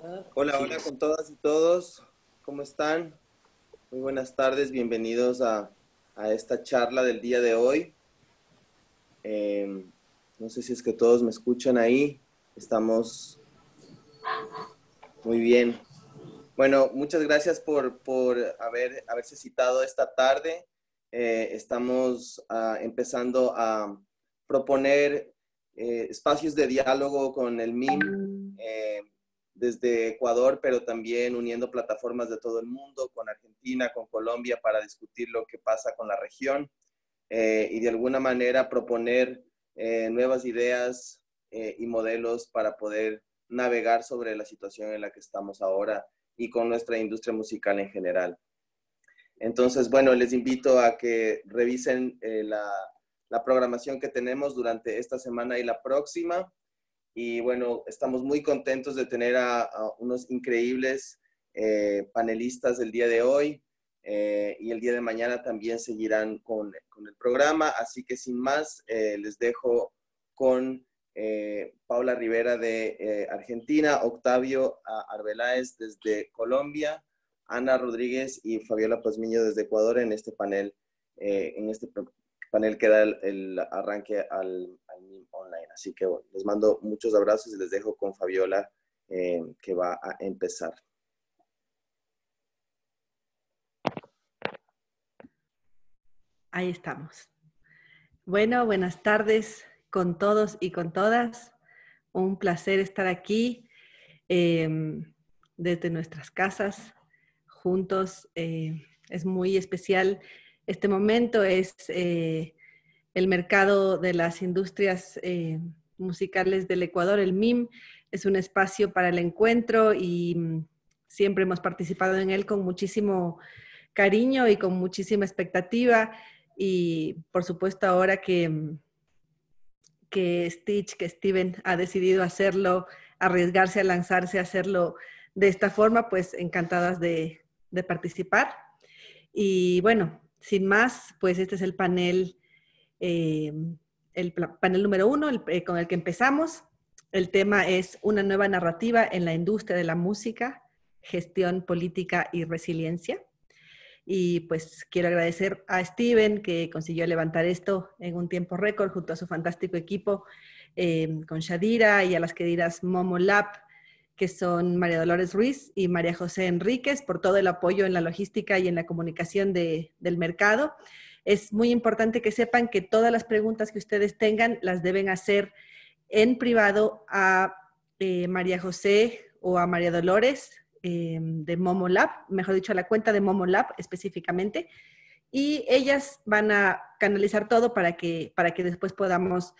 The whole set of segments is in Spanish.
Hola, hola con todas y todos. ¿Cómo están? Muy buenas tardes. Bienvenidos a esta charla del día de hoy. No sé si es que todos me escuchan ahí. Estamos muy bien. Bueno, muchas gracias por haberse citado esta tarde. Estamos empezando a proponer espacios de diálogo con el MIM desde Ecuador, pero también uniendo plataformas de todo el mundo, con Argentina, con Colombia, para discutir lo que pasa con la región y de alguna manera proponer nuevas ideas y modelos para poder navegar sobre la situación en la que estamos ahora y con nuestra industria musical en general. Entonces, bueno, les invito a que revisen la programación que tenemos durante esta semana y la próxima. Y bueno, estamos muy contentos de tener a unos increíbles panelistas el día de hoy y el día de mañana también seguirán con el programa. Así que sin más, les dejo con Paula Rivera de Argentina, Octavio Arbeláez desde Colombia, Ana Rodríguez y Fabiola Pazmiño desde Ecuador en este panel, panel que da el arranque al MIM Online. Así que bueno, les mando muchos abrazos y les dejo con Fabiola, que va a empezar. Ahí estamos. Bueno, buenas tardes con todos y con todas. Un placer estar aquí desde nuestras casas, juntos. Es muy especial este momento. Es el mercado de las industrias musicales del Ecuador, el MIM. Es un espacio para el encuentro y siempre hemos participado en él con muchísimo cariño y con muchísima expectativa. Y por supuesto ahora que Steven ha decidido hacerlo, arriesgarse a lanzarse a hacerlo de esta forma, pues encantadas de participar. Y bueno, sin más, pues este es el panel número 1 con el que empezamos. El tema es una nueva narrativa en la industria de la música, gestión política y resiliencia. Y pues quiero agradecer a Steven que consiguió levantar esto en un tiempo récord junto a su fantástico equipo con Shadira, y a las queridas Momo Lab, que son María Dolores Ruiz y María José Enríquez, por todo el apoyo en la logística y en la comunicación del mercado. Es muy importante que sepan que todas las preguntas que ustedes tengan las deben hacer en privado a María José o a María Dolores, de Momo Lab, mejor dicho, a la cuenta de Momo Lab específicamente, y ellas van a canalizar todo para que después podamos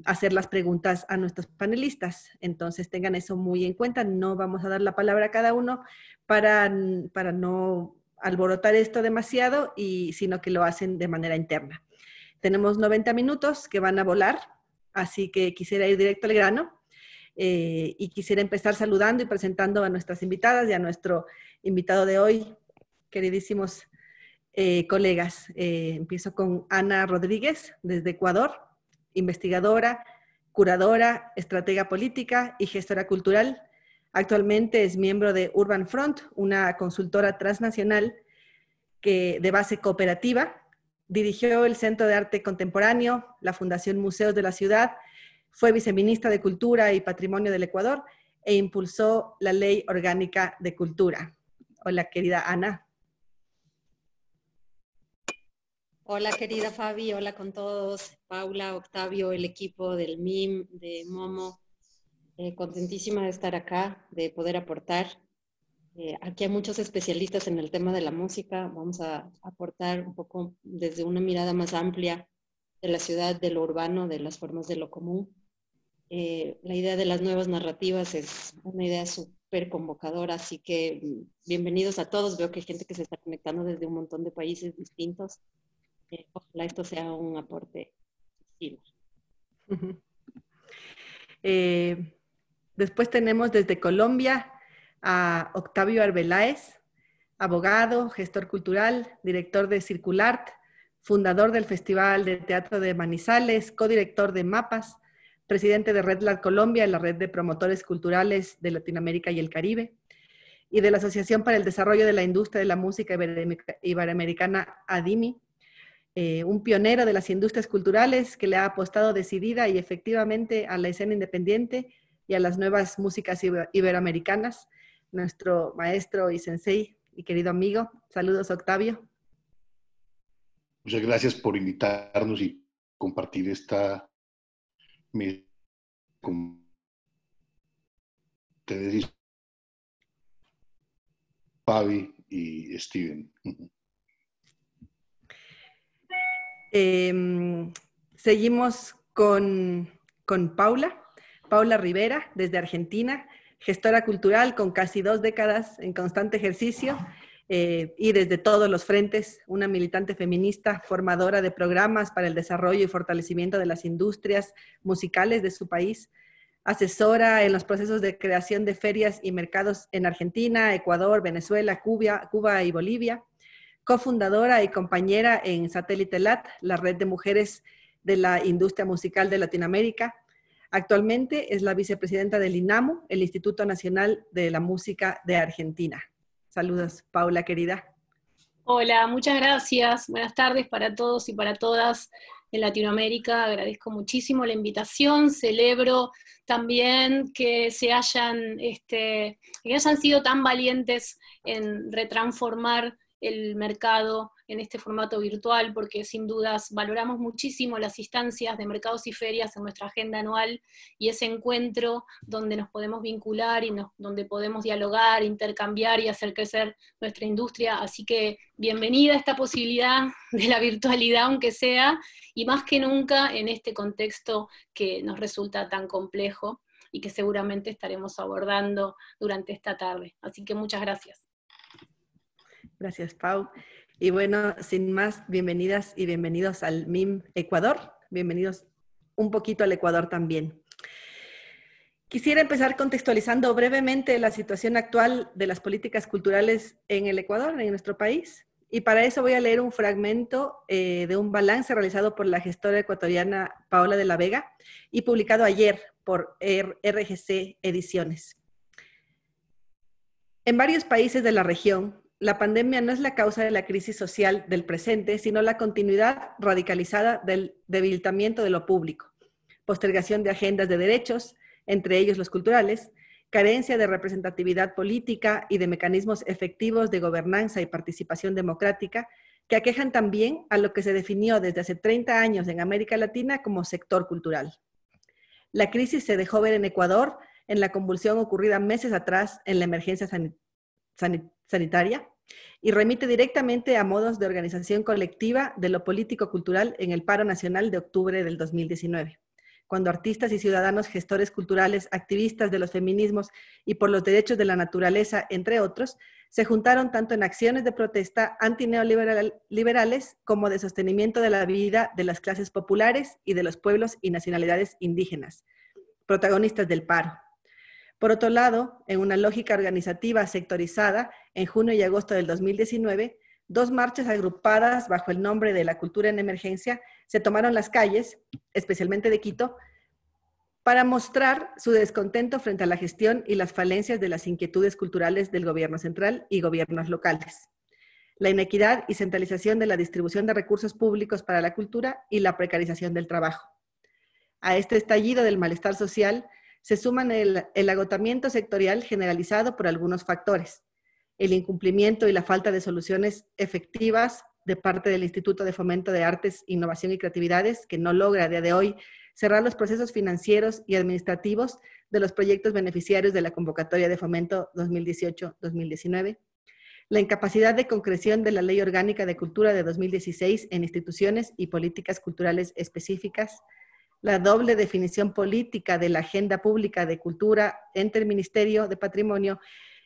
hacer las preguntas a nuestros panelistas. Entonces tengan eso muy en cuenta. No vamos a dar la palabra a cada uno para no alborotar esto demasiado, sino que lo hacen de manera interna. Tenemos 90 minutos que van a volar, así que quisiera ir directo al grano. Y quisiera empezar saludando y presentando a nuestras invitadas y a nuestro invitado de hoy, queridísimos colegas. Empiezo con Ana Rodríguez, desde Ecuador, investigadora, curadora, estratega política y gestora cultural. Actualmente es miembro de Urban Front, una consultora transnacional de base cooperativa. Dirigió el Centro de Arte Contemporáneo, la Fundación Museos de la Ciudad. Fue viceministra de Cultura y Patrimonio del Ecuador e impulsó la Ley Orgánica de Cultura. Hola, querida Ana. Hola, querida Fabi. Hola con todos. Paula, Octavio, el equipo del MIM, de Momo. Contentísima de estar acá, de poder aportar. Aquí hay muchos especialistas en el tema de la música. Vamos a aportar un poco desde una mirada más amplia de la ciudad, de lo urbano, de las formas de lo común. La idea de las nuevas narrativas es una idea súper convocadora, así que bienvenidos a todos. Veo que hay gente que se está conectando desde un montón de países distintos. Ojalá esto sea un aporte. Sí. Después tenemos desde Colombia a Octavio Arbeláez, abogado, gestor cultural, director de Circulart, fundador del Festival de Teatro de Manizales, codirector de Mapas, presidente de Red Lab Colombia, la red de promotores culturales de Latinoamérica y el Caribe, y de la Asociación para el Desarrollo de la Industria de la Música Iberoamericana, ADIMI, un pionero de las industrias culturales que le ha apostado decidida y efectivamente a la escena independiente y a las nuevas músicas iberoamericanas, nuestro maestro y sensei y querido amigo. Saludos, Octavio. Muchas gracias por invitarnos y compartir esta mesa con ustedes y Fabi y Steven. Seguimos con Paula Rivera, desde Argentina, gestora cultural con casi 2 décadas en constante ejercicio y desde todos los frentes, una militante feminista, formadora de programas para el desarrollo y fortalecimiento de las industrias musicales de su país, asesora en los procesos de creación de ferias y mercados en Argentina, Ecuador, Venezuela, Cuba y Bolivia, cofundadora y compañera en Satélite LAT, la red de mujeres de la industria musical de Latinoamérica. Actualmente es la vicepresidenta del INAMU, el Instituto Nacional de la Música de Argentina. Saludos, Paula, querida. Hola, muchas gracias. Buenas tardes para todos y para todas en Latinoamérica. Agradezco muchísimo la invitación. Celebro también que que hayan sido tan valientes en retransformar el mercado en este formato virtual, porque sin dudas valoramos muchísimo las instancias de mercados y ferias en nuestra agenda anual, y ese encuentro donde nos podemos vincular y donde podemos dialogar, intercambiar y hacer crecer nuestra industria. Así que bienvenida a esta posibilidad de la virtualidad, aunque sea, y más que nunca en este contexto que nos resulta tan complejo y que seguramente estaremos abordando durante esta tarde. Así que muchas gracias. Gracias, Pau. Y bueno, sin más, bienvenidas y bienvenidos al MIM Ecuador. Bienvenidos un poquito al Ecuador también. Quisiera empezar contextualizando brevemente la situación actual de las políticas culturales en el Ecuador, en nuestro país. Y para eso voy a leer un fragmento de un balance realizado por la gestora ecuatoriana Paola de la Vega y publicado ayer por RGC Ediciones. En varios países de la región, la pandemia no es la causa de la crisis social del presente, sino la continuidad radicalizada del debilitamiento de lo público, postergación de agendas de derechos, entre ellos los culturales, carencia de representatividad política y de mecanismos efectivos de gobernanza y participación democrática que aquejan también a lo que se definió desde hace 30 años en América Latina como sector cultural. La crisis se dejó ver en Ecuador en la convulsión ocurrida meses atrás en la emergencia sanitaria y remite directamente a modos de organización colectiva de lo político-cultural en el paro nacional de octubre del 2019, cuando artistas y ciudadanos gestores culturales, activistas de los feminismos y por los derechos de la naturaleza, entre otros, se juntaron tanto en acciones de protesta antineoliberales como de sostenimiento de la vida de las clases populares y de los pueblos y nacionalidades indígenas, protagonistas del paro. Por otro lado, en una lógica organizativa sectorizada, en junio y agosto del 2019, 2 marchas agrupadas bajo el nombre de la cultura en emergencia se tomaron las calles, especialmente de Quito, para mostrar su descontento frente a la gestión y las falencias de las inquietudes culturales del gobierno central y gobiernos locales, la inequidad y centralización de la distribución de recursos públicos para la cultura y la precarización del trabajo. A este estallido del malestar social se suman el agotamiento sectorial generalizado por algunos factores, el incumplimiento y la falta de soluciones efectivas de parte del Instituto de Fomento de Artes, Innovación y Creatividades, que no logra a día de hoy cerrar los procesos financieros y administrativos de los proyectos beneficiarios de la convocatoria de fomento 2018-2019, la incapacidad de concreción de la Ley Orgánica de Cultura de 2016 en instituciones y políticas culturales específicas, la doble definición política de la agenda pública de cultura entre el Ministerio de Patrimonio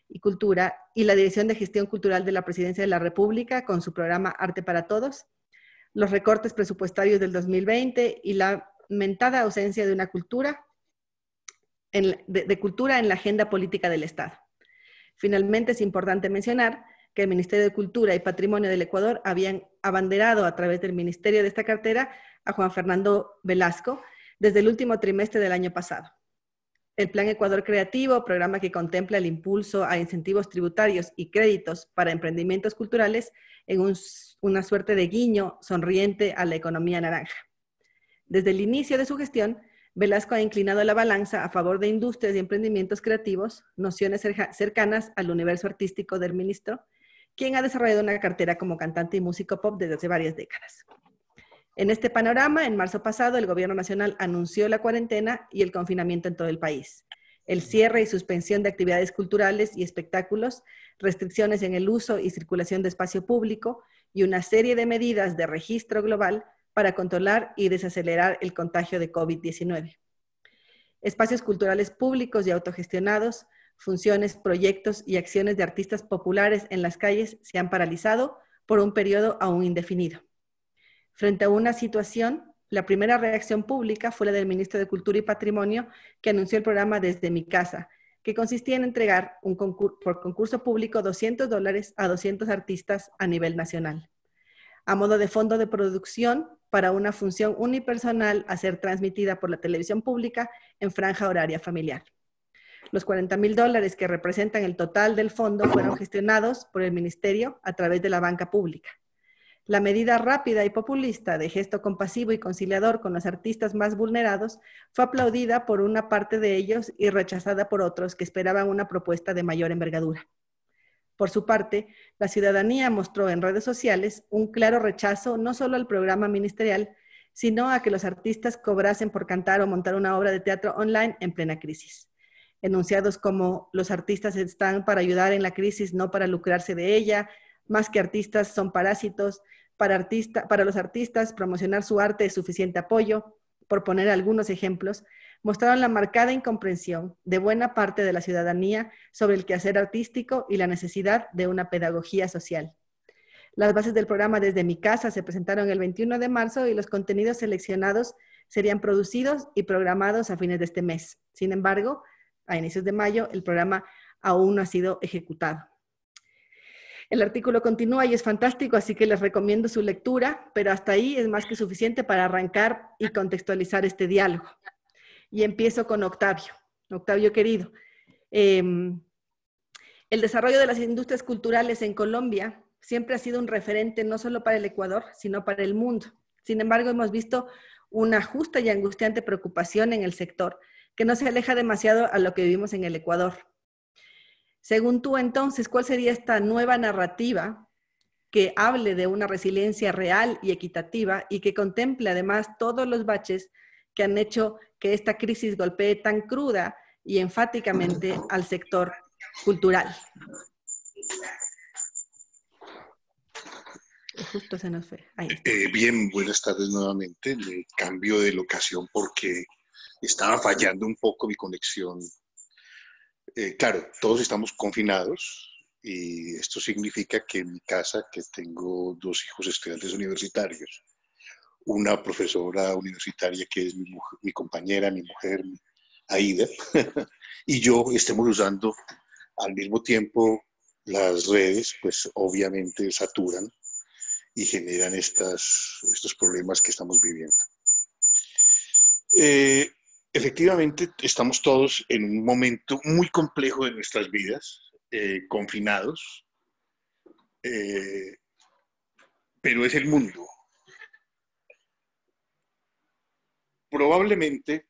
y Cultura y la Dirección de Gestión Cultural de la Presidencia de la República con su programa Arte para Todos, los recortes presupuestarios del 2020 y la lamentada ausencia de una cultura de cultura en la agenda política del Estado. Finalmente, es importante mencionar que el Ministerio de Cultura y Patrimonio del Ecuador habían abanderado a través del ministerio de esta cartera a Juan Fernando Velasco, desde el último trimestre del año pasado. El Plan Ecuador Creativo, programa que contempla el impulso a incentivos tributarios y créditos para emprendimientos culturales en una suerte de guiño sonriente a la economía naranja. Desde el inicio de su gestión, Velasco ha inclinado la balanza a favor de industrias y emprendimientos creativos, nociones cercanas al universo artístico del ministro, quien ha desarrollado una cartera como cantante y músico pop desde hace varias décadas. En este panorama, en marzo pasado, el Gobierno Nacional anunció la cuarentena y el confinamiento en todo el país, el cierre y suspensión de actividades culturales y espectáculos, restricciones en el uso y circulación de espacio público y una serie de medidas de registro global para controlar y desacelerar el contagio de COVID-19. Espacios culturales públicos y autogestionados, funciones, proyectos y acciones de artistas populares en las calles se han paralizado por un periodo aún indefinido. Frente a una situación, la primera reacción pública fue la del ministro de Cultura y Patrimonio, que anunció el programa Desde mi casa, que consistía en entregar por concurso público $200 a 200 artistas a nivel nacional, a modo de fondo de producción para una función unipersonal a ser transmitida por la televisión pública en franja horaria familiar. Los $40,000 que representan el total del fondo fueron gestionados por el ministerio a través de la banca pública. La medida rápida y populista de gesto compasivo y conciliador con los artistas más vulnerados fue aplaudida por una parte de ellos y rechazada por otros que esperaban una propuesta de mayor envergadura. Por su parte, la ciudadanía mostró en redes sociales un claro rechazo no solo al programa ministerial, sino a que los artistas cobrasen por cantar o montar una obra de teatro online en plena crisis. Enunciados como los artistas están para ayudar en la crisis, no para lucrarse de ella, más que artistas son parásitos, para los artistas promocionar su arte es suficiente apoyo, por poner algunos ejemplos, mostraron la marcada incomprensión de buena parte de la ciudadanía sobre el quehacer artístico y la necesidad de una pedagogía social. Las bases del programa Desde mi casa se presentaron el 21 de marzo y los contenidos seleccionados serían producidos y programados a fines de este mes. Sin embargo, a inicios de mayo, el programa aún no ha sido ejecutado. El artículo continúa y es fantástico, así que les recomiendo su lectura, pero hasta ahí es más que suficiente para arrancar y contextualizar este diálogo. Y empiezo con Octavio. Octavio, querido. El desarrollo de las industrias culturales en Colombia siempre ha sido un referente no solo para el Ecuador, sino para el mundo. Sin embargo, hemos visto una justa y angustiante preocupación en el sector, que no se aleja demasiado a lo que vivimos en el Ecuador. Según tú, entonces, ¿cuál sería esta nueva narrativa que hable de una resiliencia real y equitativa y que contemple además todos los baches que han hecho que esta crisis golpee tan cruda y enfáticamente al sector cultural? Justo se nos fue. Ahí está. Bien, buenas tardes nuevamente. Le cambio de locación porque estaba fallando un poco mi conexión. Claro, todos estamos confinados y esto significa que en mi casa, que tengo 2 hijos estudiantes universitarios, una profesora universitaria que es mi compañera, mi mujer, Aida, y yo estemos usando al mismo tiempo las redes, pues obviamente saturan y generan estos problemas que estamos viviendo. Efectivamente, estamos todos en un momento muy complejo de nuestras vidas, confinados, pero es el mundo. Probablemente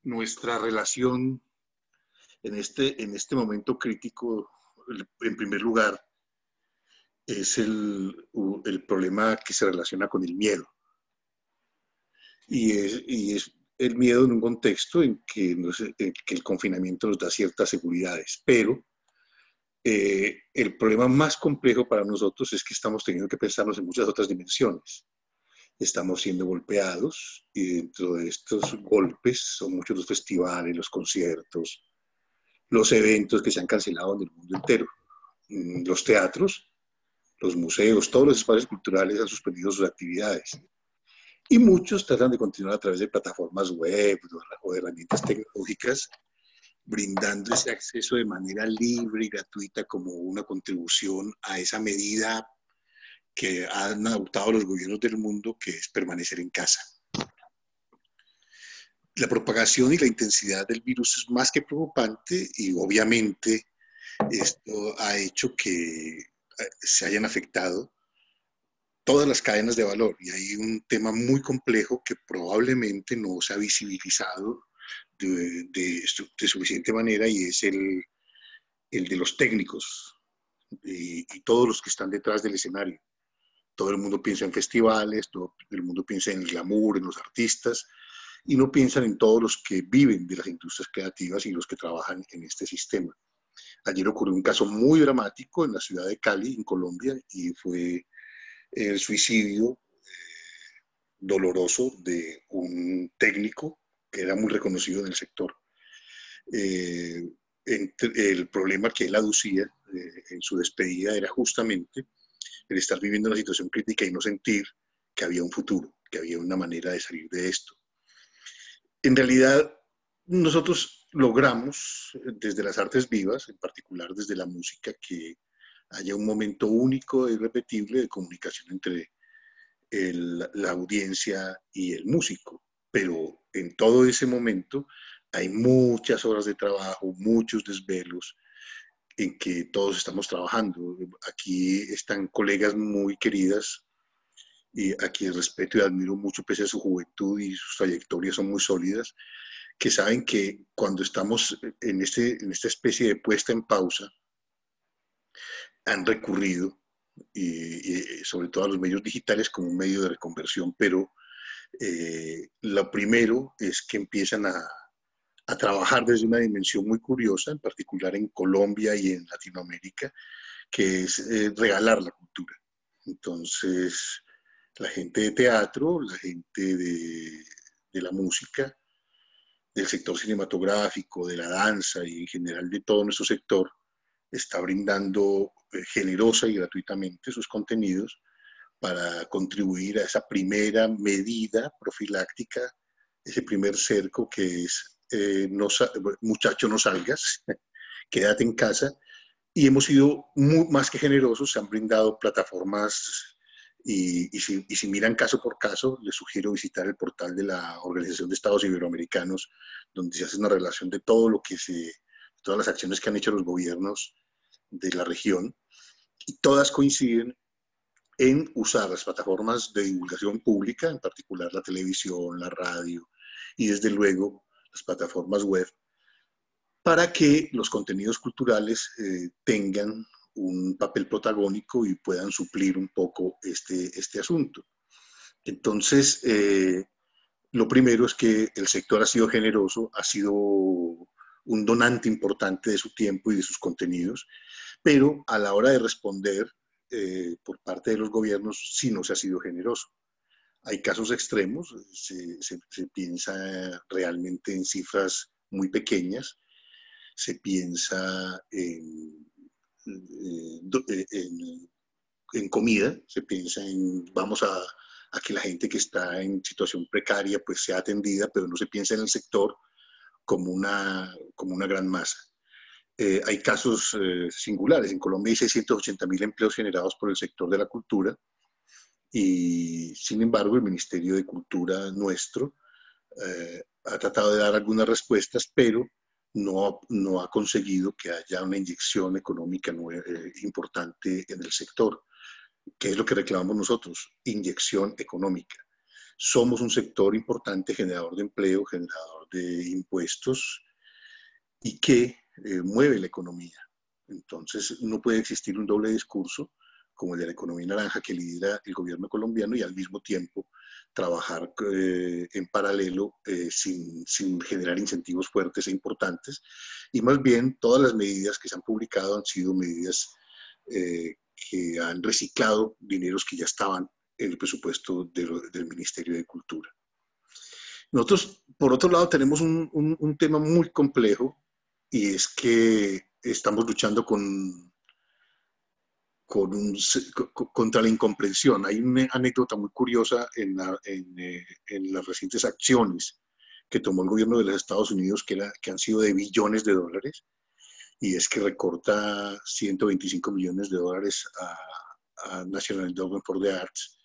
nuestra relación en este momento crítico, en primer lugar, es el problema que se relaciona con el miedo. Y es el miedo en un contexto en que el confinamiento nos da ciertas seguridades, pero el problema más complejo para nosotros es que estamos teniendo que pensarnos en muchas otras dimensiones. Estamos siendo golpeados y dentro de estos golpes son muchos los festivales, los conciertos, los eventos que se han cancelado en el mundo entero. Los teatros, los museos, todos los espacios culturales han suspendido sus actividades. Y muchos tratan de continuar a través de plataformas web o de herramientas tecnológicas, brindando ese acceso de manera libre y gratuita como una contribución a esa medida que han adoptado los gobiernos del mundo, que es permanecer en casa. la propagación y la intensidad del virus es más que preocupante y obviamente esto ha hecho que se hayan afectado todas las cadenas de valor. Y hay un tema muy complejo que probablemente no se ha visibilizado de suficiente manera, y es el de los técnicos y todos los que están detrás del escenario. Todo el mundo piensa en festivales, todo el mundo piensa en el glamour, en los artistas, y no piensan en todos los que viven de las industrias creativas y los que trabajan en este sistema. Ayer ocurrió un caso muy dramático en la ciudad de Cali, en Colombia, y fue el suicidio doloroso de un técnico que era muy reconocido en el sector. El problema que él aducía en su despedida era justamente el estar viviendo una situación crítica y no sentir que había un futuro, que había una manera de salir de esto. En realidad, nosotros logramos desde las artes vivas, en particular desde la música, que haya un momento único e irrepetible de comunicación entre la audiencia y el músico. Pero en todo ese momento hay muchas horas de trabajo, muchos desvelos en que todos estamos trabajando. Aquí están colegas muy queridas y a quienes respeto y admiro mucho pese a su juventud, y sus trayectorias son muy sólidas, que saben que cuando estamos en esta especie de puesta en pausa, han recurrido y sobre todo a los medios digitales como un medio de reconversión, pero lo primero es que empiezan a trabajar desde una dimensión muy curiosa, en particular en Colombia y en Latinoamérica, que es regalar la cultura. Entonces, la gente de teatro, la gente de la música, del sector cinematográfico, de la danza y en general de todo nuestro sector, está brindando generosa y gratuitamente sus contenidos para contribuir a esa primera medida profiláctica, ese primer cerco que es muchacho no salgas, quédate en casa. Y hemos sido más que generosos, se han brindado plataformas y si miran caso por caso, les sugiero visitar el portal de la Organización de Estados Iberoamericanos, donde se hace una relación de todo lo que todas las acciones que han hecho los gobiernos de la región, y todas coinciden en usar las plataformas de divulgación pública, en particular la televisión, la radio y desde luego las plataformas web, para que los contenidos culturales tengan un papel protagónico y puedan suplir un poco este asunto. Entonces, lo primero es que el sector ha sido generoso, ha sido un donante importante de su tiempo y de sus contenidos, pero a la hora de responder por parte de los gobiernos sí no se ha sido generoso. Hay casos extremos, se piensa realmente en cifras muy pequeñas, se piensa en comida, se piensa en vamos a que la gente que está en situación precaria pues sea atendida, pero no se piensa en el sector como una gran masa. Hay casos singulares. En Colombia hay 680.000 empleos generados por el sector de la cultura y, sin embargo, el Ministerio de Cultura nuestro ha tratado de dar algunas respuestas, pero no ha conseguido que haya una inyección económica importante en el sector. ¿Qué es lo que reclamamos nosotros? Inyección económica. Somos un sector importante, generador de empleo, generador de impuestos y que mueve la economía. Entonces, no puede existir un doble discurso como el de la economía naranja que lidera el gobierno colombiano y al mismo tiempo trabajar en paralelo sin generar incentivos fuertes e importantes. Y más bien, todas las medidas que se han publicado han sido medidas que han reciclado dineros que ya estaban en el presupuesto del Ministerio de Cultura. Nosotros, por otro lado, tenemos un tema muy complejo, y es que estamos luchando contra la incomprensión. Hay una anécdota muy curiosa en las recientes acciones que tomó el gobierno de los Estados Unidos, que han sido de billones de dólares, y es que recorta 125 millones de dólares a National Endowment for the Arts.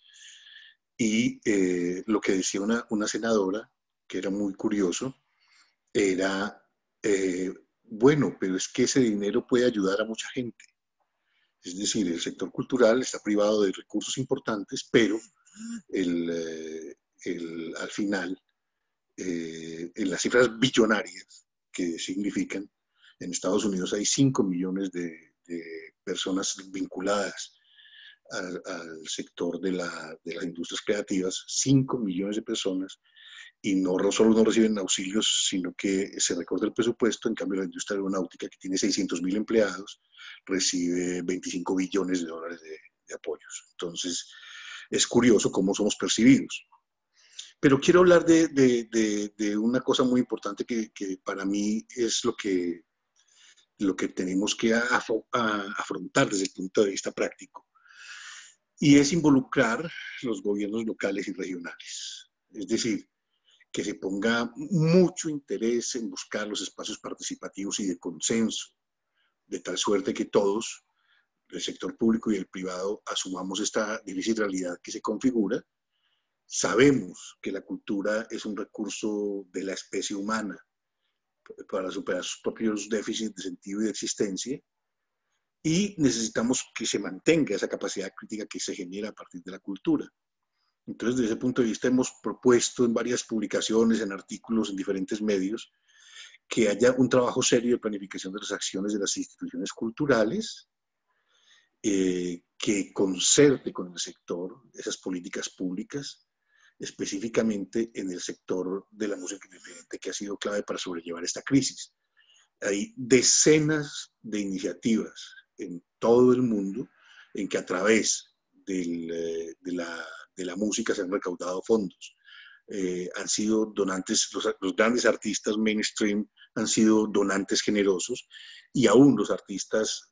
Y lo que decía una senadora, que era muy curioso, era, bueno, pero es que ese dinero puede ayudar a mucha gente. Es decir, el sector cultural está privado de recursos importantes, pero al final, en las cifras billonarias que significan, en Estados Unidos hay 5 millones de personas vinculadas al sector de las industrias creativas, 5 millones de personas, y no solo no reciben auxilios, sino que se recorta el presupuesto. En cambio, la industria aeronáutica, que tiene 600.000 empleados, recibe 25 billones de dólares de apoyos. Entonces, es curioso cómo somos percibidos. Pero quiero hablar de una cosa muy importante que para mí es lo que tenemos que afrontar desde el punto de vista práctico, y es involucrar los gobiernos locales y regionales. Es decir, que se ponga mucho interés en buscar los espacios participativos y de consenso, de tal suerte que todos, el sector público y el privado, asumamos esta difícil realidad que se configura. Sabemos que la cultura es un recurso de la especie humana para superar sus propios déficits de sentido y de existencia, y necesitamos que se mantenga esa capacidad crítica que se genera a partir de la cultura. Entonces, desde ese punto de vista, hemos propuesto en varias publicaciones, en artículos, en diferentes medios, que haya un trabajo serio de planificación de las acciones de las instituciones culturales, que concerte con el sector esas políticas públicas, específicamente en el sector de la música independiente, que ha sido clave para sobrellevar esta crisis. Hay decenas de iniciativas en todo el mundo en que a través de la música se han recaudado fondos. Han sido donantes, los grandes artistas mainstream han sido donantes generosos, y aún los artistas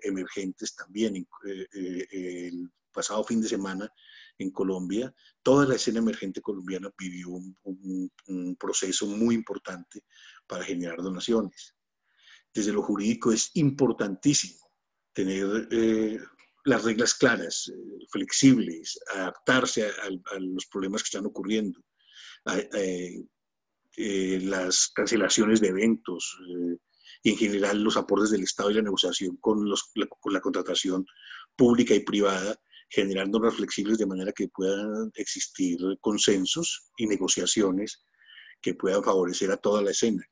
emergentes también. El pasado fin de semana en Colombia, toda la escena emergente colombiana vivió un proceso muy importante para generar donaciones. Desde lo jurídico es importantísimo tener las reglas claras, flexibles, adaptarse a los problemas que están ocurriendo, las cancelaciones de eventos, y en general los aportes del Estado y la negociación con la contratación pública y privada, generar normas flexibles de manera que puedan existir consensos y negociaciones que puedan favorecer a toda la escena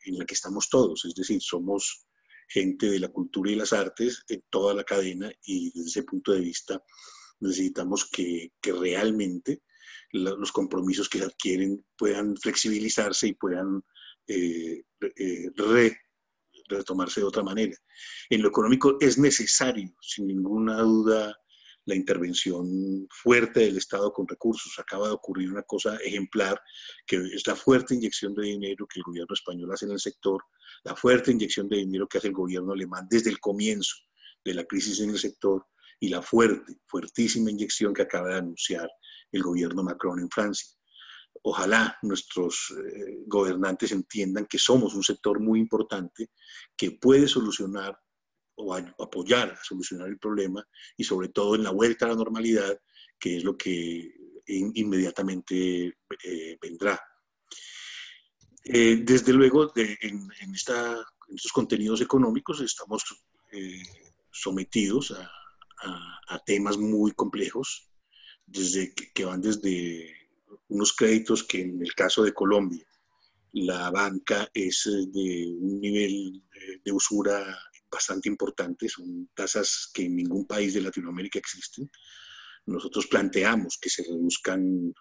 en la que estamos todos. Es decir, somos gente de la cultura y las artes en toda la cadena, y desde ese punto de vista necesitamos que realmente los compromisos que se adquieren puedan flexibilizarse y puedan retomarse de otra manera. En lo económico es necesario, sin ninguna duda, la intervención fuerte del Estado con recursos. Acaba de ocurrir una cosa ejemplar, que es la fuerte inyección de dinero que el gobierno español hace en el sector, la fuerte inyección de dinero que hace el gobierno alemán desde el comienzo de la crisis en el sector, y la fuertísima inyección que acaba de anunciar el gobierno Macron en Francia. Ojalá nuestros gobernantes entiendan que somos un sector muy importante que puede solucionar o apoyar a solucionar el problema, y sobre todo en la vuelta a la normalidad, que es lo que inmediatamente vendrá. Desde luego, en estos contenidos económicos estamos sometidos a temas muy complejos, que van desde unos créditos que, en el caso de Colombia, la banca es de un nivel de usura bastante importante, son tasas que en ningún país de Latinoamérica existen. Nosotros planteamos que se reduzcan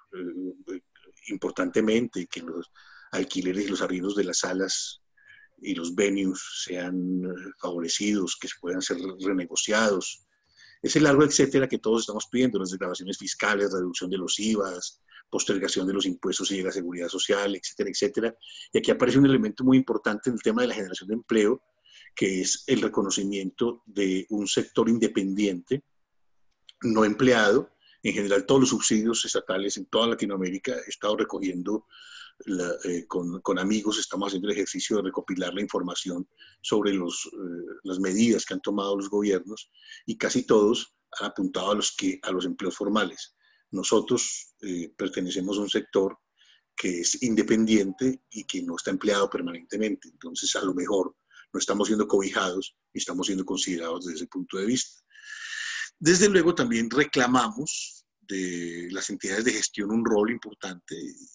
importantemente, que los alquileres y los arriendos de las salas y los venues sean favorecidos, que puedan ser renegociados. Ese largo etcétera que todos estamos pidiendo, las desgravaciones fiscales, reducción de los IVAs, postergación de los impuestos y de la seguridad social, etcétera, etcétera. Y aquí aparece un elemento muy importante en el tema de la generación de empleo, que es el reconocimiento de un sector independiente, no empleado. En general, todos los subsidios estatales en toda Latinoamérica he estado recogiendo con amigos, estamos haciendo el ejercicio de recopilar la información sobre las medidas que han tomado los gobiernos, y casi todos han apuntado a los empleos formales. Nosotros pertenecemos a un sector que es independiente y que no está empleado permanentemente. Entonces, a lo mejor no estamos siendo cobijados y estamos siendo considerados desde ese punto de vista. Desde luego, también reclamamos de las entidades de gestión un rol importante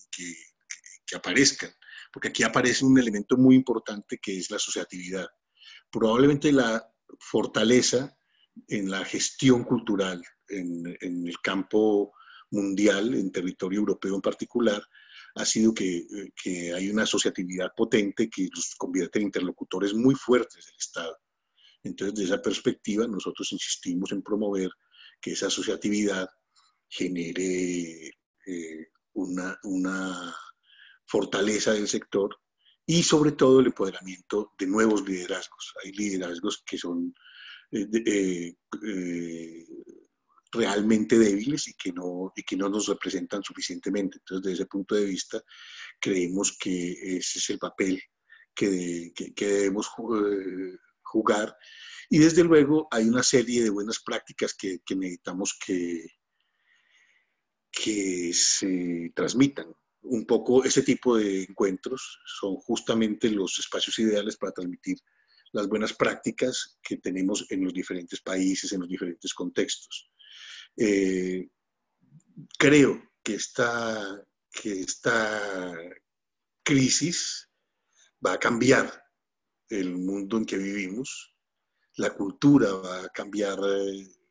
que aparezcan, porque aquí aparece un elemento muy importante que es la asociatividad. Probablemente la fortaleza en la gestión cultural, en el campo mundial, en territorio europeo en particular, ha sido que hay una asociatividad potente que los convierte en interlocutores muy fuertes del Estado. Entonces, desde esa perspectiva, nosotros insistimos en promover que esa asociatividad genere una fortaleza del sector y sobre todo el empoderamiento de nuevos liderazgos. Hay liderazgos que son realmente débiles y que no nos representan suficientemente. Entonces, desde ese punto de vista, creemos que ese es el papel que debemos jugar. Y desde luego hay una serie de buenas prácticas que necesitamos que se transmitan. Un poco ese tipo de encuentros son justamente los espacios ideales para transmitir las buenas prácticas que tenemos en los diferentes países, en los diferentes contextos. Creo que esta crisis va a cambiar el mundo en que vivimos, la cultura va a cambiar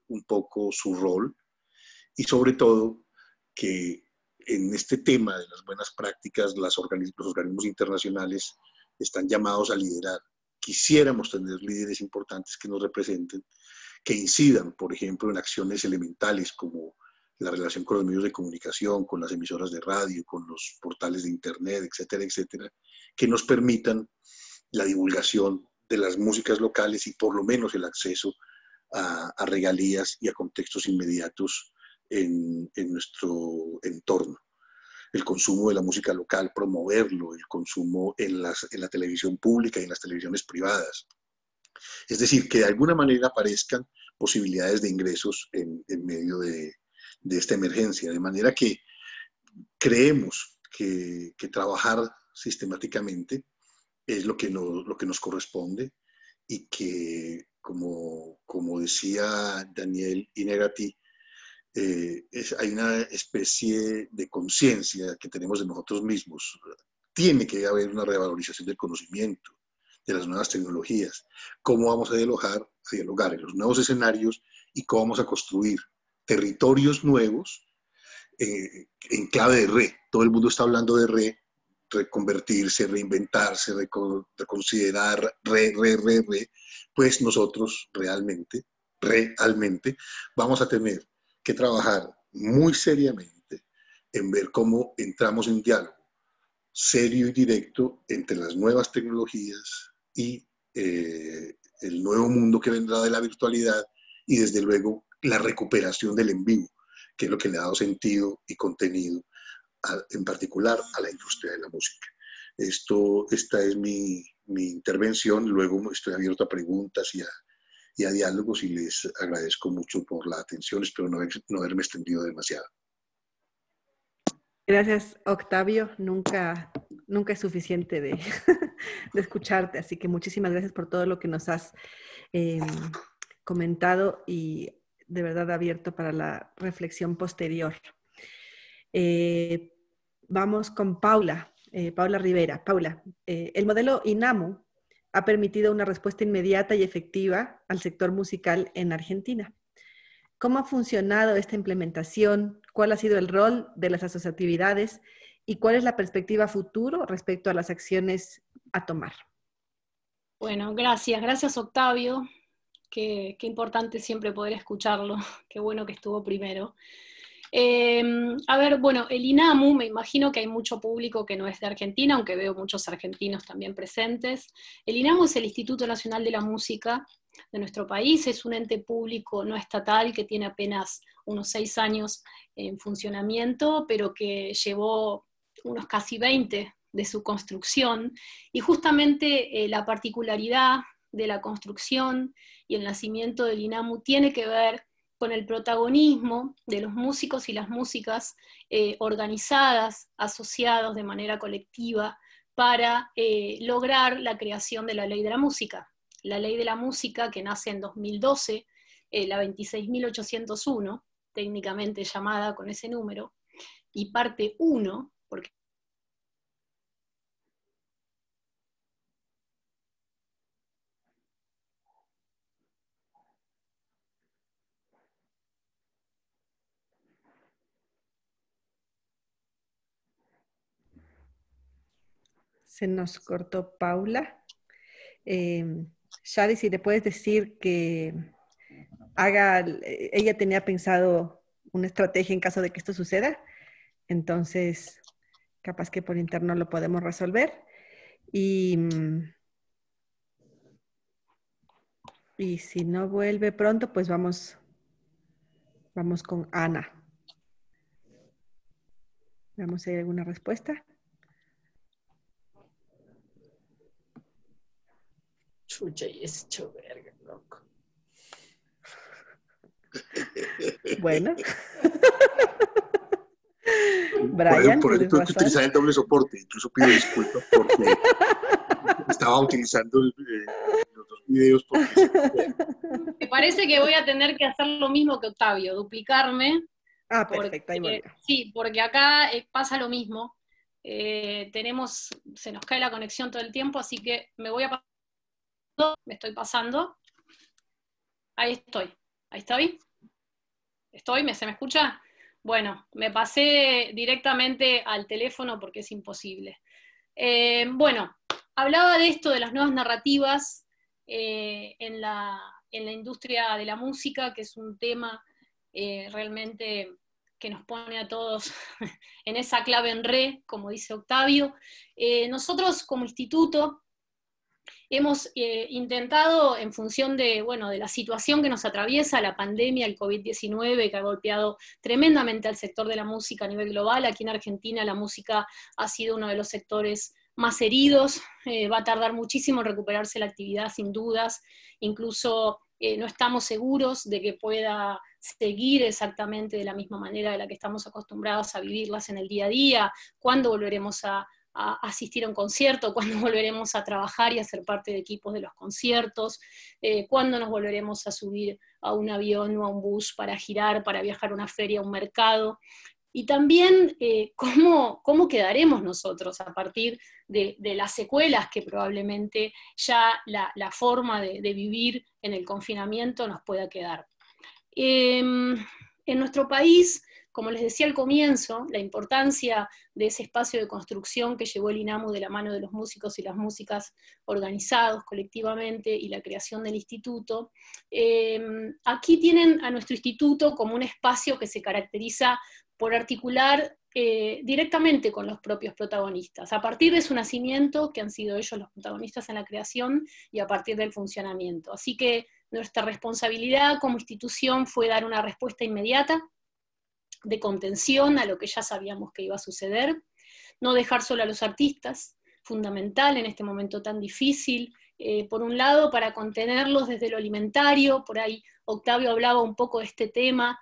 un poco su rol y sobre todo que en este tema de las buenas prácticas los organismos internacionales están llamados a liderar. Quisiéramos tener líderes importantes que nos representen, que incidan, por ejemplo, en acciones elementales como la relación con los medios de comunicación, con las emisoras de radio, con los portales de internet, etcétera, etcétera, que nos permitan la divulgación de las músicas locales y por lo menos el acceso a regalías y a contextos inmediatos en nuestro entorno. El consumo de la música local, promoverlo, el consumo en la televisión pública y en las televisiones privadas. Es decir, que de alguna manera aparezcan posibilidades de ingresos en medio de esta emergencia, de manera que creemos que trabajar sistemáticamente es lo que nos corresponde y que, como decía Daniel Innerarity, hay una especie de conciencia que tenemos de nosotros mismos. Tiene que haber una revalorización del conocimiento, de las nuevas tecnologías, cómo vamos a dialogar en los nuevos escenarios y cómo vamos a construir territorios nuevos en clave de re. Todo el mundo está hablando de reconvertirse, reinventarse, reconsiderar, pues nosotros realmente vamos a tener que trabajar muy seriamente en ver cómo entramos en diálogo serio y directo entre las nuevas tecnologías y el nuevo mundo que vendrá de la virtualidad y desde luego la recuperación del en vivo, que es lo que le ha dado sentido y contenido en particular a la industria de la música. Esta es mi intervención, luego estoy abierto a preguntas y a diálogos y les agradezco mucho por la atención, espero no haberme extendido demasiado. Gracias, Octavio. Nunca es suficiente de escucharte, así que muchísimas gracias por todo lo que nos has comentado y de verdad abierto para la reflexión posterior. Vamos con Paula Rivera. Paula, el modelo INAMU ha permitido una respuesta inmediata y efectiva al sector musical en Argentina. ¿Cómo ha funcionado esta implementación? ¿Cuál ha sido el rol de las asociatividades? ¿Y cuál es la perspectiva futuro respecto a las acciones a tomar? Bueno, gracias Octavio. Qué importante siempre poder escucharlo. Qué bueno que estuvo primero. A ver, bueno, el INAMU, me imagino que hay mucho público que no es de Argentina, aunque veo muchos argentinos también presentes. El INAMU es el Instituto Nacional de la Música de nuestro país, es un ente público no estatal que tiene apenas unos 6 años en funcionamiento, pero que llevó unos casi 20 de su construcción, y justamente la particularidad de la construcción y el nacimiento del INAMU tiene que ver con el protagonismo de los músicos y las músicas organizadas, asociados de manera colectiva, para lograr la creación de la Ley de la Música. La Ley de la Música, que nace en 2012, la 26.801, técnicamente llamada con ese número, y parte 1, porque se nos cortó Paula. Shadi, si le puedes decir que ella tenía pensado una estrategia en caso de que esto suceda, entonces capaz que por interno lo podemos resolver. Y si no vuelve pronto, pues vamos con Ana. Veamos si hay alguna respuesta. Chucha, y es hecho verga, loco. Bueno. Brian, por eso tuve que utilizar el doble soporte. Incluso pido disculpas porque estaba utilizando los dos videos. me parece que voy a tener que hacer lo mismo que Octavio, duplicarme. Ah, perfecto, ahí volvió. Sí, porque acá pasa lo mismo. Se nos cae la conexión todo el tiempo, así que me estoy pasando. Ahí estoy. ¿Se me escucha? Bueno, me pasé directamente al teléfono porque es imposible. Bueno, hablaba de esto, de las nuevas narrativas en la industria de la música, que es un tema realmente que nos pone a todos en esa clave en re, como dice Octavio. Nosotros como instituto hemos intentado, en función de la situación que nos atraviesa, la pandemia, el COVID-19, que ha golpeado tremendamente al sector de la música a nivel global. Aquí en Argentina la música ha sido uno de los sectores más heridos, va a tardar muchísimo en recuperarse la actividad, sin dudas, incluso no estamos seguros de que pueda seguir exactamente de la misma manera de la que estamos acostumbrados a vivirlas en el día a día, cuándo volveremos a asistir a un concierto, cuándo volveremos a trabajar y a ser parte de equipos de los conciertos, cuándo nos volveremos a subir a un avión o a un bus para girar, para viajar a una feria, a un mercado, y también cómo quedaremos nosotros a partir de las secuelas que probablemente ya la forma de vivir en el confinamiento nos pueda quedar. En nuestro país, como les decía al comienzo, la importancia de ese espacio de construcción que llevó el INAMU de la mano de los músicos y las músicas organizados colectivamente y la creación del instituto, aquí tienen a nuestro instituto como un espacio que se caracteriza por articular directamente con los propios protagonistas, a partir de su nacimiento, que han sido ellos los protagonistas en la creación, y a partir del funcionamiento. Así que nuestra responsabilidad como institución fue dar una respuesta inmediata, de contención a lo que ya sabíamos que iba a suceder, no dejar solo a los artistas, fundamental en este momento tan difícil, por un lado para contenerlos desde lo alimentario, por ahí Octavio hablaba un poco de este tema,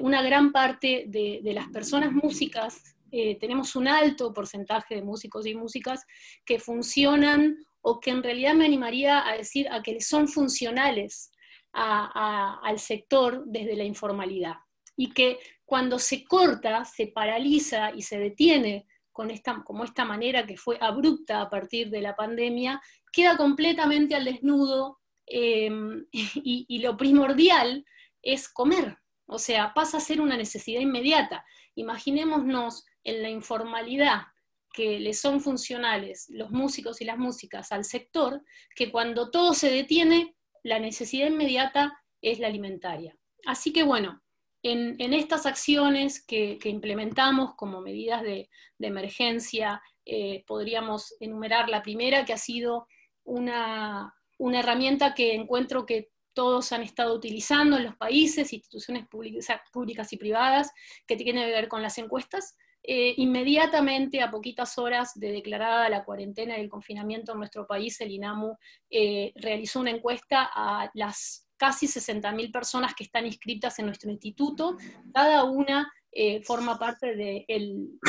una gran parte de las personas músicas, tenemos un alto porcentaje de músicos y músicas que funcionan, o que en realidad me animaría a decir a que son funcionales al sector desde la informalidad, y que cuando se corta, se paraliza y se detiene como esta manera que fue abrupta a partir de la pandemia, queda completamente al desnudo, y lo primordial es comer. O sea, pasa a ser una necesidad inmediata. Imaginémonos en la informalidad que le son funcionales los músicos y las músicas al sector, que cuando todo se detiene, la necesidad inmediata es la alimentaria. Así que bueno, en estas acciones que implementamos como medidas de emergencia, podríamos enumerar la primera, que ha sido una herramienta que encuentro que todos han estado utilizando en los países, instituciones públicas y privadas, que tiene que ver con las encuestas. Inmediatamente, a poquitas horas de declarada la cuarentena y el confinamiento en nuestro país, el INAMU realizó una encuesta a las casi 60.000 personas que están inscritas en nuestro instituto, cada una forma parte del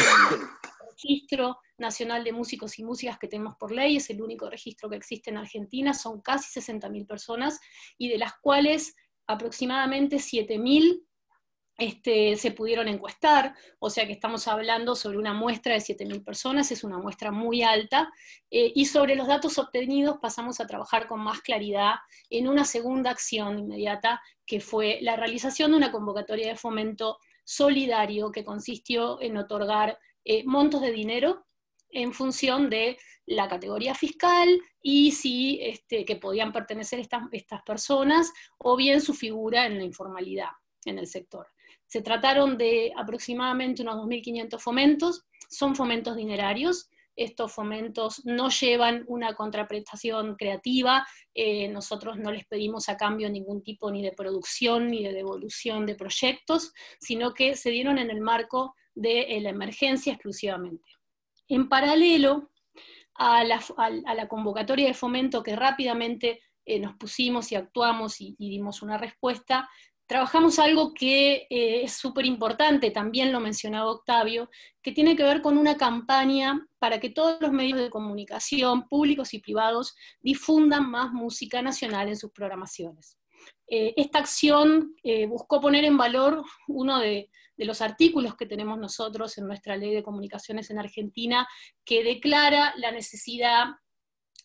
Registro Nacional de Músicos y Músicas que tenemos por ley, es el único registro que existe en Argentina, son casi 60.000 personas, y de las cuales aproximadamente 7.000 se pudieron encuestar, o sea que estamos hablando sobre una muestra de 7.000 personas, es una muestra muy alta, y sobre los datos obtenidos pasamos a trabajar con más claridad en una segunda acción inmediata, que fue la realización de una convocatoria de fomento solidario que consistió en otorgar montos de dinero en función de la categoría fiscal y si que podían pertenecer estas personas, o bien su figura en la informalidad en el sector. Se trataron de aproximadamente unos 2.500 fomentos, son fomentos dinerarios, estos fomentos no llevan una contraprestación creativa, nosotros no les pedimos a cambio ningún tipo ni de producción ni de devolución de proyectos, sino que se dieron en el marco de la emergencia exclusivamente. En paralelo a la convocatoria de fomento que rápidamente nos pusimos y actuamos y dimos una respuesta, trabajamos algo que es súper importante, también lo mencionaba Octavio, que tiene que ver con una campaña para que todos los medios de comunicación, públicos y privados, difundan más música nacional en sus programaciones. Esta acción buscó poner en valor uno de los artículos que tenemos nosotros en nuestra Ley de Comunicaciones en Argentina, que declara la necesidad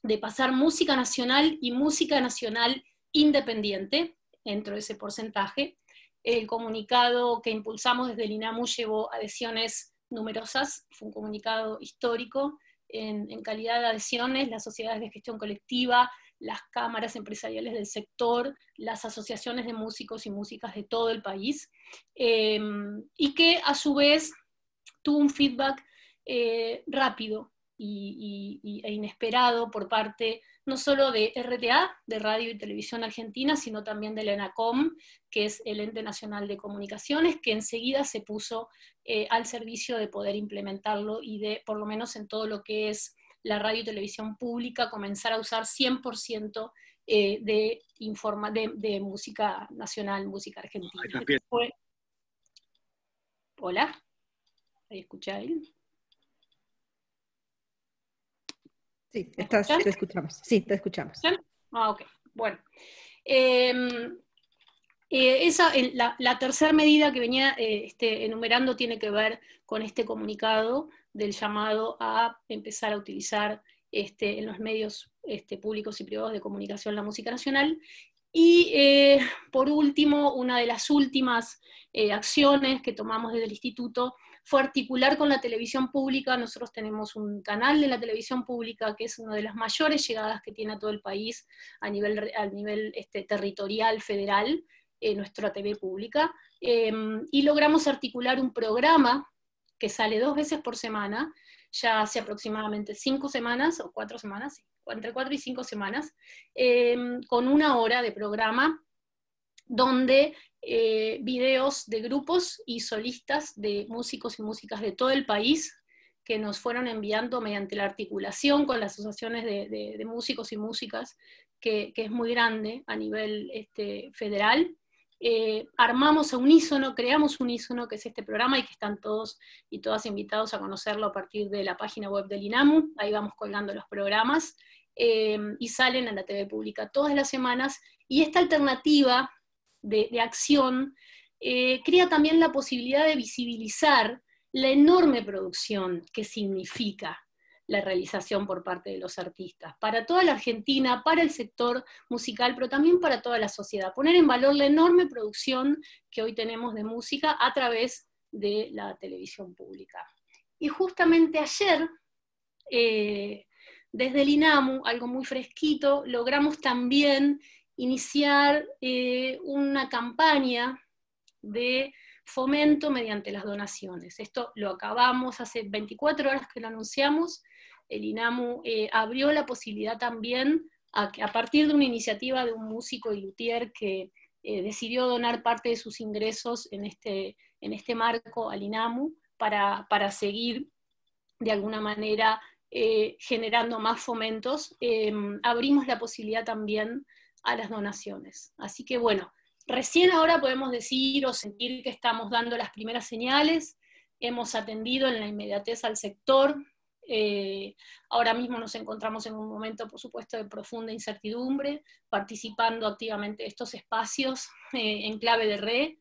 de pasar música nacional y música nacional independiente, dentro de ese porcentaje. El comunicado que impulsamos desde el INAMU llevó adhesiones numerosas, fue un comunicado histórico en calidad de adhesiones, las sociedades de gestión colectiva, las cámaras empresariales del sector, las asociaciones de músicos y músicas de todo el país, y que a su vez tuvo un feedback rápido e inesperado por parte no solo de RTA, de Radio y Televisión Argentina, sino también de la ENACOM, que es el Ente Nacional de Comunicaciones, que enseguida se puso al servicio de poder implementarlo y de, por lo menos en todo lo que es la radio y televisión pública, comenzar a usar 100% de música nacional, música argentina. Hola, ¿ahí escucháis? Sí, te escuchamos. Sí, te escuchamos. Ah, ok. Bueno. La tercera medida que venía enumerando tiene que ver con este comunicado del llamado a empezar a utilizar en los medios públicos y privados de comunicación la música nacional. Y por último, una de las últimas acciones que tomamos desde el instituto fue articular con la televisión pública. Nosotros tenemos un canal de la televisión pública que es una de las mayores llegadas que tiene a todo el país a nivel territorial, federal, nuestra TV pública, y logramos articular un programa que sale 2 veces por semana, ya hace aproximadamente 5 semanas, o 4 semanas, entre 4 y 5 semanas, con 1 hora de programa, donde videos de grupos y solistas de músicos y músicas de todo el país que nos fueron enviando mediante la articulación con las asociaciones de músicos y músicas, que es muy grande a nivel federal. Armamos a Unísono, creamos Unísono, que es este programa, y que están todos y todas invitados a conocerlo a partir de la página web del INAMU. Ahí vamos colgando los programas, y salen en la TV pública todas las semanas, y esta alternativa de acción crea también la posibilidad de visibilizar la enorme producción que significa la realización por parte de los artistas, para toda la Argentina, para el sector musical, pero también para toda la sociedad. Poner en valor la enorme producción que hoy tenemos de música a través de la televisión pública. Y justamente ayer, desde el INAMU, algo muy fresquito, logramos también iniciar una campaña de fomento mediante las donaciones. Esto lo acabamos hace 24 horas que lo anunciamos. El INAMU abrió la posibilidad también a partir de una iniciativa de un músico y luthier que decidió donar parte de sus ingresos en este marco al INAMU para seguir de alguna manera generando más fomentos. Abrimos la posibilidad también a las donaciones. Así que bueno, recién ahora podemos decir o sentir que estamos dando las primeras señales, hemos atendido en la inmediatez al sector. Ahora mismo nos encontramos en un momento, por supuesto, de profunda incertidumbre, participando activamente de estos espacios en clave de red,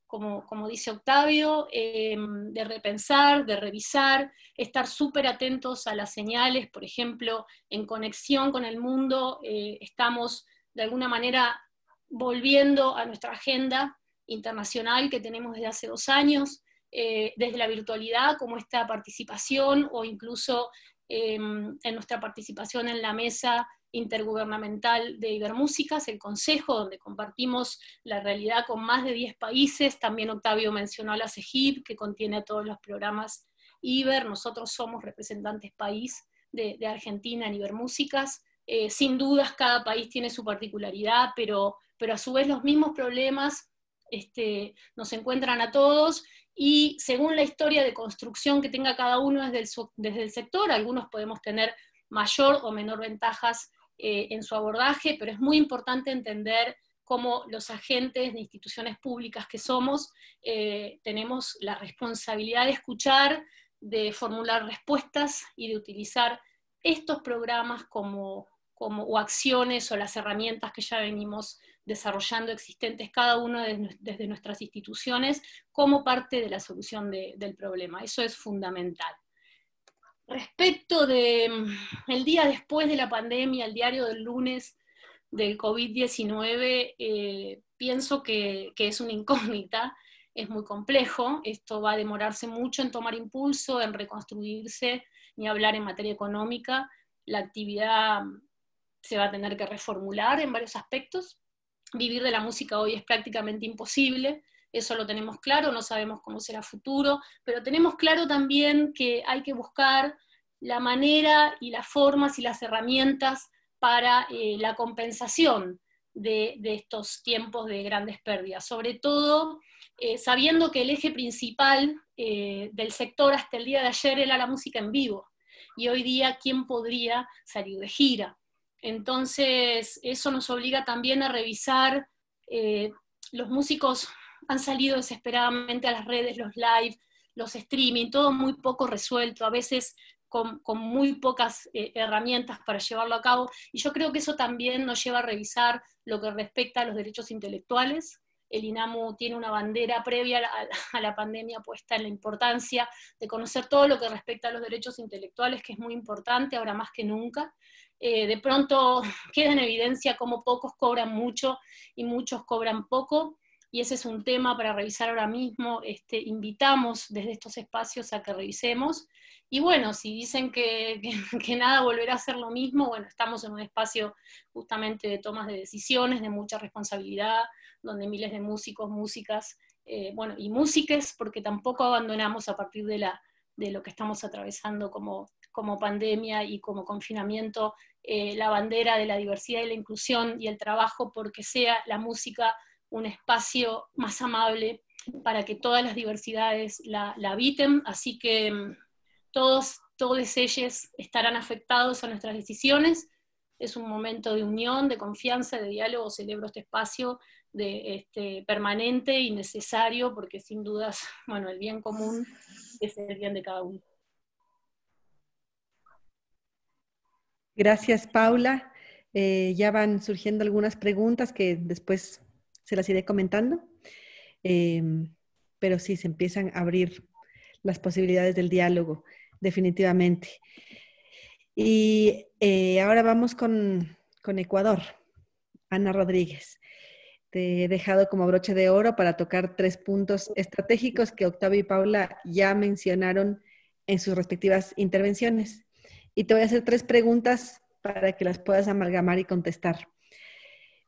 como dice Octavio, de repensar, de revisar, estar súper atentos a las señales, por ejemplo, en conexión con el mundo, estamos de alguna manera volviendo a nuestra agenda internacional que tenemos desde hace 2 años, desde la virtualidad, como esta participación, o incluso en nuestra participación en la mesa intergubernamental de Ibermúsicas, el Consejo, donde compartimos la realidad con más de 10 países. También Octavio mencionó a la CEGIP, que contiene a todos los programas Iber. Nosotros somos representantes país de Argentina en Ibermúsicas. Sin dudas cada país tiene su particularidad, pero a su vez los mismos problemas nos encuentran a todos, y según la historia de construcción que tenga cada uno desde el sector, algunos podemos tener mayor o menor ventajas en su abordaje, pero es muy importante entender cómo los agentes de instituciones públicas que somos tenemos la responsabilidad de escuchar, de formular respuestas y de utilizar estos programas o acciones o las herramientas que ya venimos desarrollando existentes cada uno desde nuestras instituciones como parte de la solución del problema. Eso es fundamental. Respecto del día después de la pandemia, el diario del lunes del COVID-19, pienso que es una incógnita, es muy complejo, esto va a demorarse mucho en tomar impulso, en reconstruirse, ni hablar en materia económica, la actividad se va a tener que reformular en varios aspectos. Vivir de la música hoy es prácticamente imposible, eso lo tenemos claro, no sabemos cómo será futuro, pero tenemos claro también que hay que buscar la manera y las formas y las herramientas para la compensación de estos tiempos de grandes pérdidas, sobre todo sabiendo que el eje principal del sector hasta el día de ayer era la música en vivo, y hoy día, ¿quién podría salir de gira? Entonces, eso nos obliga también a revisar, los músicos han salido desesperadamente a las redes, los live, los streaming, todo muy poco resuelto, a veces con muy pocas herramientas para llevarlo a cabo, y yo creo que eso también nos lleva a revisar lo que respecta a los derechos intelectuales. El INAMU tiene una bandera previa a la pandemia puesta en la importancia de conocer todo lo que respecta a los derechos intelectuales, que es muy importante, ahora más que nunca. De pronto queda en evidencia cómo pocos cobran mucho y muchos cobran poco, y ese es un tema para revisar ahora mismo. Invitamos desde estos espacios a que revisemos, y bueno, si dicen que nada volverá a ser lo mismo, bueno, estamos en un espacio justamente de tomas de decisiones, de mucha responsabilidad, donde miles de músicos, músicas, bueno, y músiques, porque tampoco abandonamos a partir de lo que estamos atravesando como pandemia y como confinamiento, la bandera de la diversidad y la inclusión y el trabajo porque sea la música un espacio más amable para que todas las diversidades la habiten, así que todos ellos estarán afectados a nuestras decisiones. Es un momento de unión, de confianza, de diálogo. Celebro este espacio permanente y necesario, porque sin dudas, bueno, el bien común es el bien de cada uno. Gracias, Paula. Ya van surgiendo algunas preguntas que después se las iré comentando, pero sí, se empiezan a abrir las posibilidades del diálogo, definitivamente. Y ahora vamos con Ecuador. Ana Rodríguez, te he dejado como broche de oro para tocar 3 puntos estratégicos que Octavio y Paula ya mencionaron en sus respectivas intervenciones. Y te voy a hacer 3 preguntas para que las puedas amalgamar y contestar.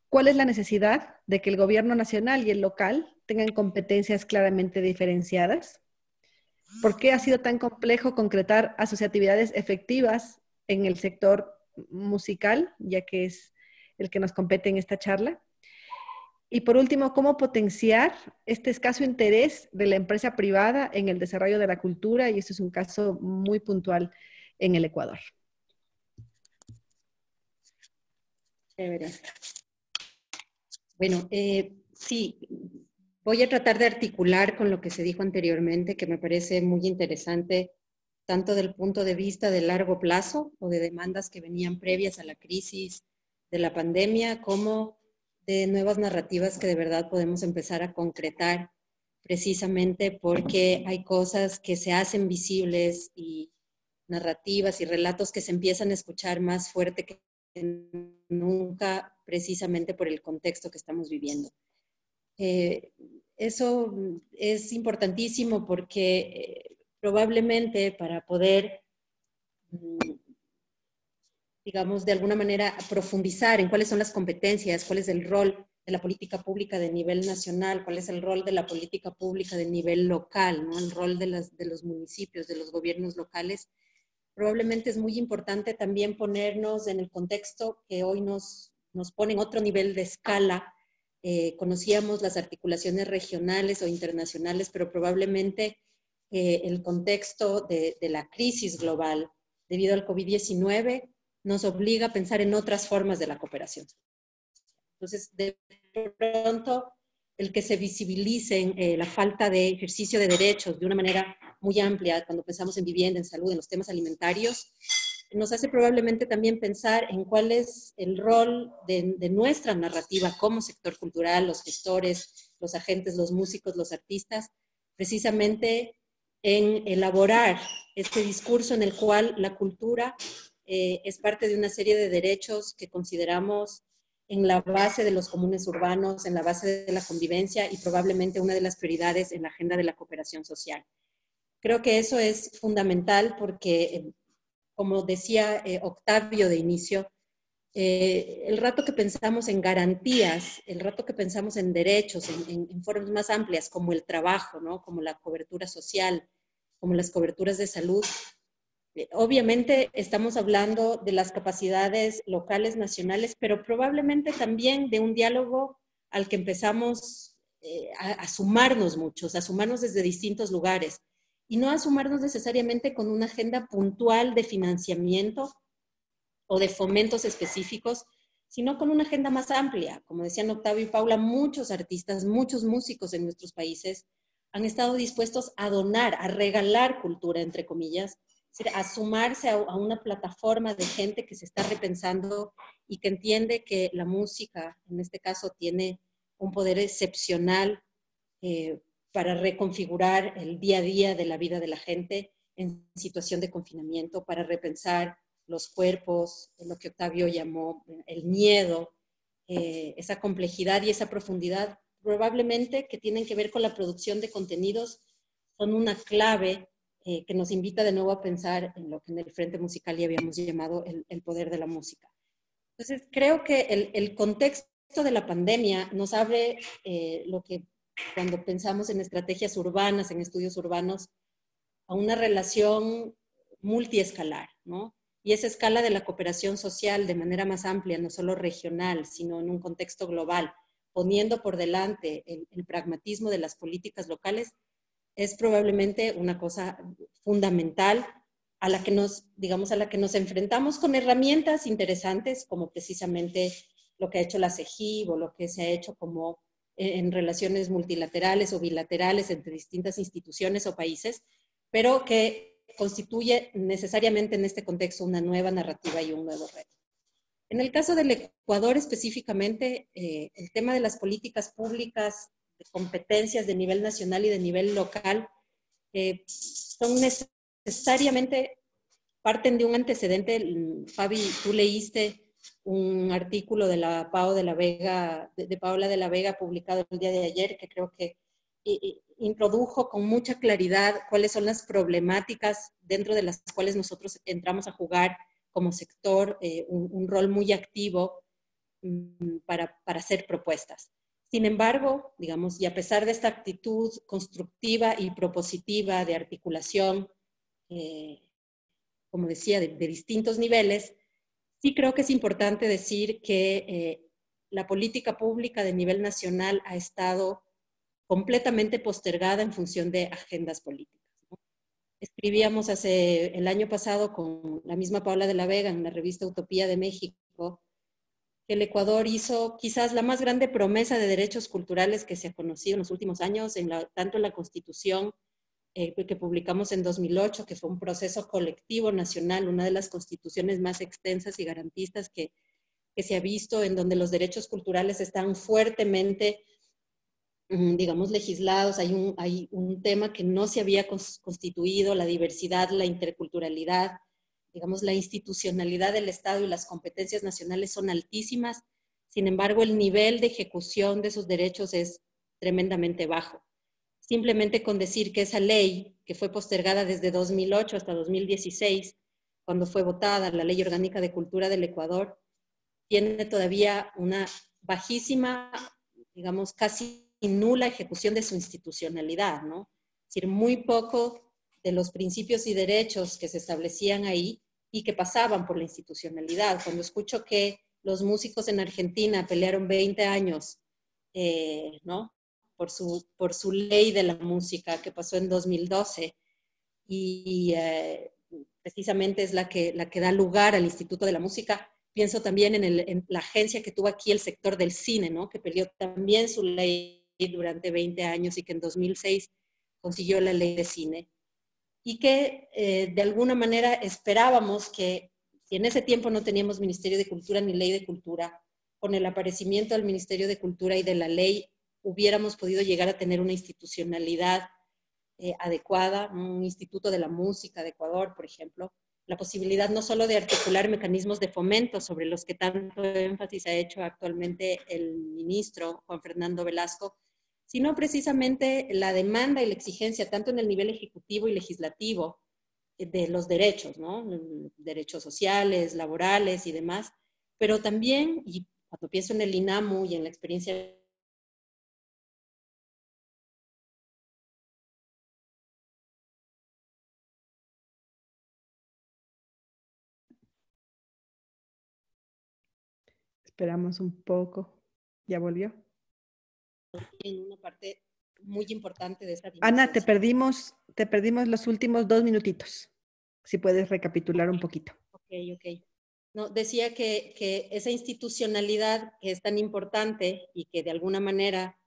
¿Cuál es la necesidad de que el gobierno nacional y el local tengan competencias claramente diferenciadas? ¿Por qué ha sido tan complejo concretar asociatividades efectivas en el sector musical, ya que es el que nos compete en esta charla? Y por último, ¿cómo potenciar este escaso interés de la empresa privada en el desarrollo de la cultura? Y esto es un caso muy puntual en el Ecuador. Chévere. Bueno, sí, voy a tratar de articular con lo que se dijo anteriormente, que me parece muy interesante, tanto del punto de vista de largo plazo o de demandas que venían previas a la crisis de la pandemia, como de nuevas narrativas que de verdad podemos empezar a concretar, precisamente porque hay cosas que se hacen visibles y narrativas y relatos que se empiezan a escuchar más fuerte que nunca, precisamente por el contexto que estamos viviendo. Eso es importantísimo porque probablemente para poder, digamos, de alguna manera profundizar en cuáles son las competencias, cuál es el rol de la política pública de nivel nacional, cuál es el rol de la política pública de nivel local, ¿no? El rol de los municipios, de los gobiernos locales. Probablemente es muy importante también ponernos en el contexto que hoy nos pone en otro nivel de escala. Conocíamos las articulaciones regionales o internacionales, pero probablemente el contexto de la crisis global debido al COVID-19 nos obliga a pensar en otras formas de la cooperación. Entonces, de pronto, el que se visibilicen la falta de ejercicio de derechos de una manera muy amplia, cuando pensamos en vivienda, en salud, en los temas alimentarios, nos hace probablemente también pensar en cuál es el rol de nuestra narrativa como sector cultural, los gestores, los agentes, los músicos, los artistas, precisamente en elaborar este discurso en el cual la cultura es parte de una serie de derechos que consideramos en la base de los comunes urbanos, en la base de la convivencia y probablemente una de las prioridades en la agenda de la cooperación social. Creo que eso es fundamental porque, como decía Octavio de inicio, el rato que pensamos en garantías, el rato que pensamos en derechos, en formas más amplias, como el trabajo, ¿no? Como la cobertura social, como las coberturas de salud, obviamente estamos hablando de las capacidades locales, nacionales, pero probablemente también de un diálogo al que empezamos a sumarnos muchos, a sumarnos desde distintos lugares, y no a sumarnos necesariamente con una agenda puntual de financiamiento o de fomentos específicos, sino con una agenda más amplia. Como decían Octavio y Paula, muchos artistas, muchos músicos en nuestros países han estado dispuestos a donar, a regalar cultura, entre comillas, a sumarse a una plataforma de gente que se está repensando y que entiende que la música, en este caso, tiene un poder excepcional para reconfigurar el día a día de la vida de la gente en situación de confinamiento, para repensar los cuerpos, lo que Octavio llamó el miedo, esa complejidad y esa profundidad, probablemente que tienen que ver con la producción de contenidos, son una clave que nos invita de nuevo a pensar en lo que en el Frente Musical ya habíamos llamado el poder de la música. Entonces, creo que el contexto de la pandemia nos abre lo que cuando pensamos en estrategias urbanas, en estudios urbanos, a una relación multiescalar, ¿no? Y esa escala de la cooperación social de manera más amplia, no solo regional, sino en un contexto global, poniendo por delante el pragmatismo de las políticas locales, es probablemente una cosa fundamental a la que nos, digamos, a la que nos enfrentamos con herramientas interesantes, como precisamente lo que ha hecho la CEGIB o lo que se ha hecho como en relaciones multilaterales o bilaterales entre distintas instituciones o países, pero que constituye necesariamente en este contexto una nueva narrativa y un nuevo reto. En el caso del Ecuador específicamente, el tema de las políticas públicas, de competencias de nivel nacional y de nivel local, son necesariamente, parten de un antecedente. Fabi, tú leíste un artículo de la Pao de la Vega, de Paola de la Vega, publicado el día de ayer, que creo que introdujo con mucha claridad cuáles son las problemáticas dentro de las cuales nosotros entramos a jugar como sector, un rol muy activo para hacer propuestas. Sin embargo, digamos, y a pesar de esta actitud constructiva y propositiva de articulación, como decía, de distintos niveles, sí creo que es importante decir que la política pública de nivel nacional ha estado completamente postergada en función de agendas políticas, ¿no? Escribíamos el año pasado con la misma Paola de la Vega en la revista Utopía de México, que el Ecuador hizo quizás la más grande promesa de derechos culturales que se ha conocido en los últimos años, tanto en la Constitución que publicamos en 2008, que fue un proceso colectivo nacional, una de las constituciones más extensas y garantistas que se ha visto, en donde los derechos culturales están fuertemente, digamos, legislados. Hay un tema que no se había constituido, la diversidad, la interculturalidad, digamos, la institucionalidad del Estado y las competencias nacionales son altísimas. Sin embargo, el nivel de ejecución de esos derechos es tremendamente bajo. Simplemente con decir que esa ley, que fue postergada desde 2008 hasta 2016, cuando fue votada la Ley Orgánica de Cultura del Ecuador, tiene todavía una bajísima, digamos, casi nula ejecución de su institucionalidad, ¿no? Es decir, muy poco de los principios y derechos que se establecían ahí y que pasaban por la institucionalidad. Cuando escucho que los músicos en Argentina pelearon 20 años, ¿no? Por su ley de la música que pasó en 2012 y precisamente es la que da lugar al Instituto de la Música. Pienso también en la agencia que tuvo aquí el sector del cine, ¿no? Que peleó también su ley durante 20 años y que en 2006 consiguió la ley de cine. Y que de alguna manera esperábamos que, si en ese tiempo no teníamos Ministerio de Cultura ni Ley de Cultura, con el aparecimiento del Ministerio de Cultura y de la ley, hubiéramos podido llegar a tener una institucionalidad adecuada, un Instituto de la Música de Ecuador, por ejemplo, la posibilidad no solo de articular mecanismos de fomento sobre los que tanto énfasis ha hecho actualmente el ministro Juan Fernando Velasco, sino precisamente la demanda y la exigencia, tanto en el nivel ejecutivo y legislativo, de los derechos, ¿no? Derechos sociales, laborales y demás, pero también, y cuando pienso en el INAMU y en la experiencia Esperamos un poco. ¿Ya volvió? en una parte muy importante de esa Ana, dimensión. te perdimos los últimos 2 minutitos. Si puedes recapitular un poquito. Ok. No, decía que esa institucionalidad que es tan importante y que de alguna manera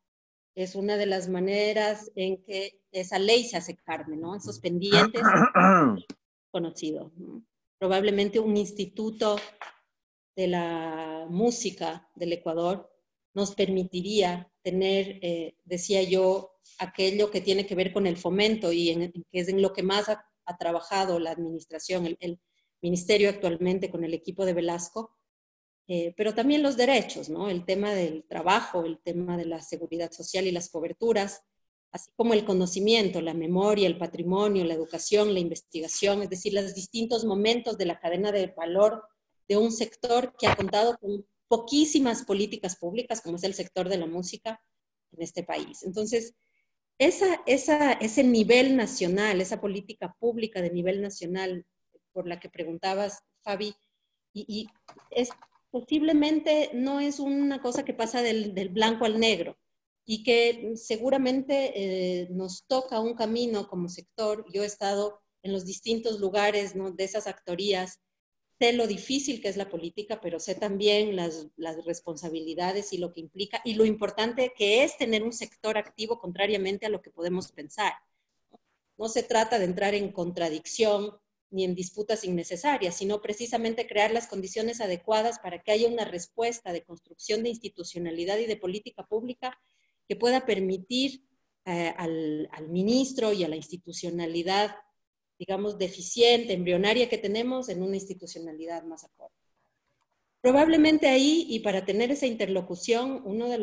es una de las maneras en que esa ley se hace carne, ¿no? Esos pendientes conocidos, ¿no? Probablemente un instituto de la música del Ecuador nos permitiría tener, decía yo, aquello que tiene que ver con el fomento y que es en lo que más ha trabajado la administración, el ministerio actualmente con el equipo de Velasco, pero también los derechos, ¿no? El tema del trabajo, el tema de la seguridad social y las coberturas, así como el conocimiento, la memoria, el patrimonio, la educación, la investigación, es decir, los distintos momentos de la cadena de valor de un sector que ha contado con poquísimas políticas públicas, como es el sector de la música en este país. Entonces, ese nivel nacional, esa política pública de nivel nacional por la que preguntabas, Fabi, y es posiblemente no es una cosa que pasa del blanco al negro y que seguramente nos toca un camino como sector. Yo he estado en los distintos lugares, ¿no?, de esas actorías. Sé lo difícil que es la política, pero sé también las responsabilidades y lo que implica y lo importante que es tener un sector activo contrariamente a lo que podemos pensar. No se trata de entrar en contradicción ni en disputas innecesarias, sino precisamente crear las condiciones adecuadas para que haya una respuesta de construcción de institucionalidad y de política pública que pueda permitir al ministro y a la institucionalidad, digamos, deficiente, embrionaria que tenemos en una institucionalidad más acorde. Probablemente ahí, y para tener esa interlocución, uno de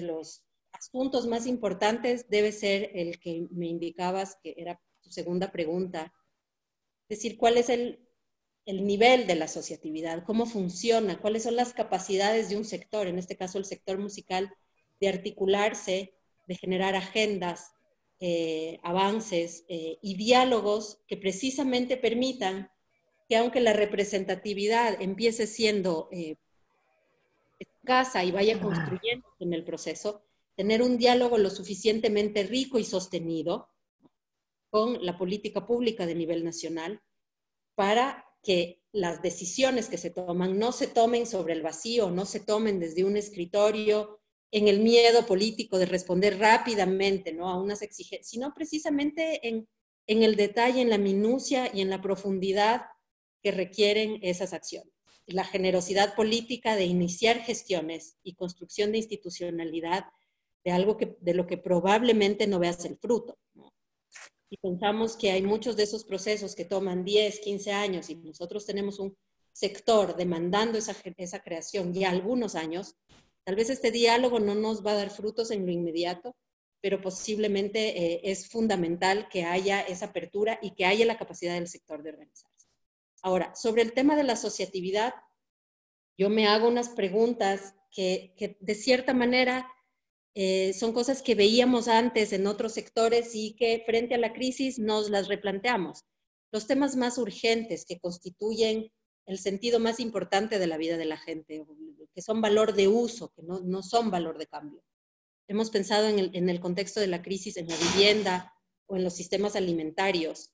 los asuntos más importantes debe ser el que me indicabas, que era tu segunda pregunta, es decir, cuál es el nivel de la asociatividad, cómo funciona, cuáles son las capacidades de un sector, en este caso el sector musical, de articularse, de generar agendas, avances y diálogos que precisamente permitan que aunque la representatividad empiece siendo escasa y vaya construyendo en el proceso, tener un diálogo lo suficientemente rico y sostenido con la política pública de nivel nacional para que las decisiones que se toman no se tomen sobre el vacío, no se tomen desde un escritorio en el miedo político de responder rápidamente, ¿no?, a unas exigencias, sino precisamente en el detalle, en la minucia y en la profundidad que requieren esas acciones. La generosidad política de iniciar gestiones y construcción de institucionalidad de algo de lo que probablemente no veas el fruto, ¿no? Y pensamos que hay muchos de esos procesos que toman 10, 15 años y nosotros tenemos un sector demandando esa creación ya algunos años, tal vez este diálogo no nos va a dar frutos en lo inmediato, pero posiblemente es fundamental que haya esa apertura y que haya la capacidad del sector de organizarse. Ahora, sobre el tema de la asociatividad, yo me hago unas preguntas que de cierta manera son cosas que veíamos antes en otros sectores y que frente a la crisis nos las replanteamos. Los temas más urgentes que constituyen el sentido más importante de la vida de la gente, que son valor de uso, que no son valor de cambio. Hemos pensado en el contexto de la crisis en la vivienda o en los sistemas alimentarios.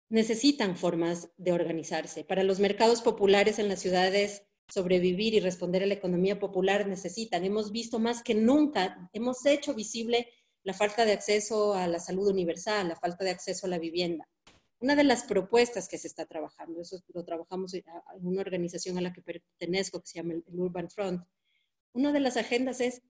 Necesitan formas de organizarse. Para los mercados populares en las ciudades, sobrevivir y responder a la economía popular necesitan. Hemos visto más que nunca, hemos hecho visible la falta de acceso a la salud universal, la falta de acceso a la vivienda. Una de las propuestas que se está trabajando, eso lo trabajamos en una organización a la que pertenezco que se llama el Urban Front, una de las agendas es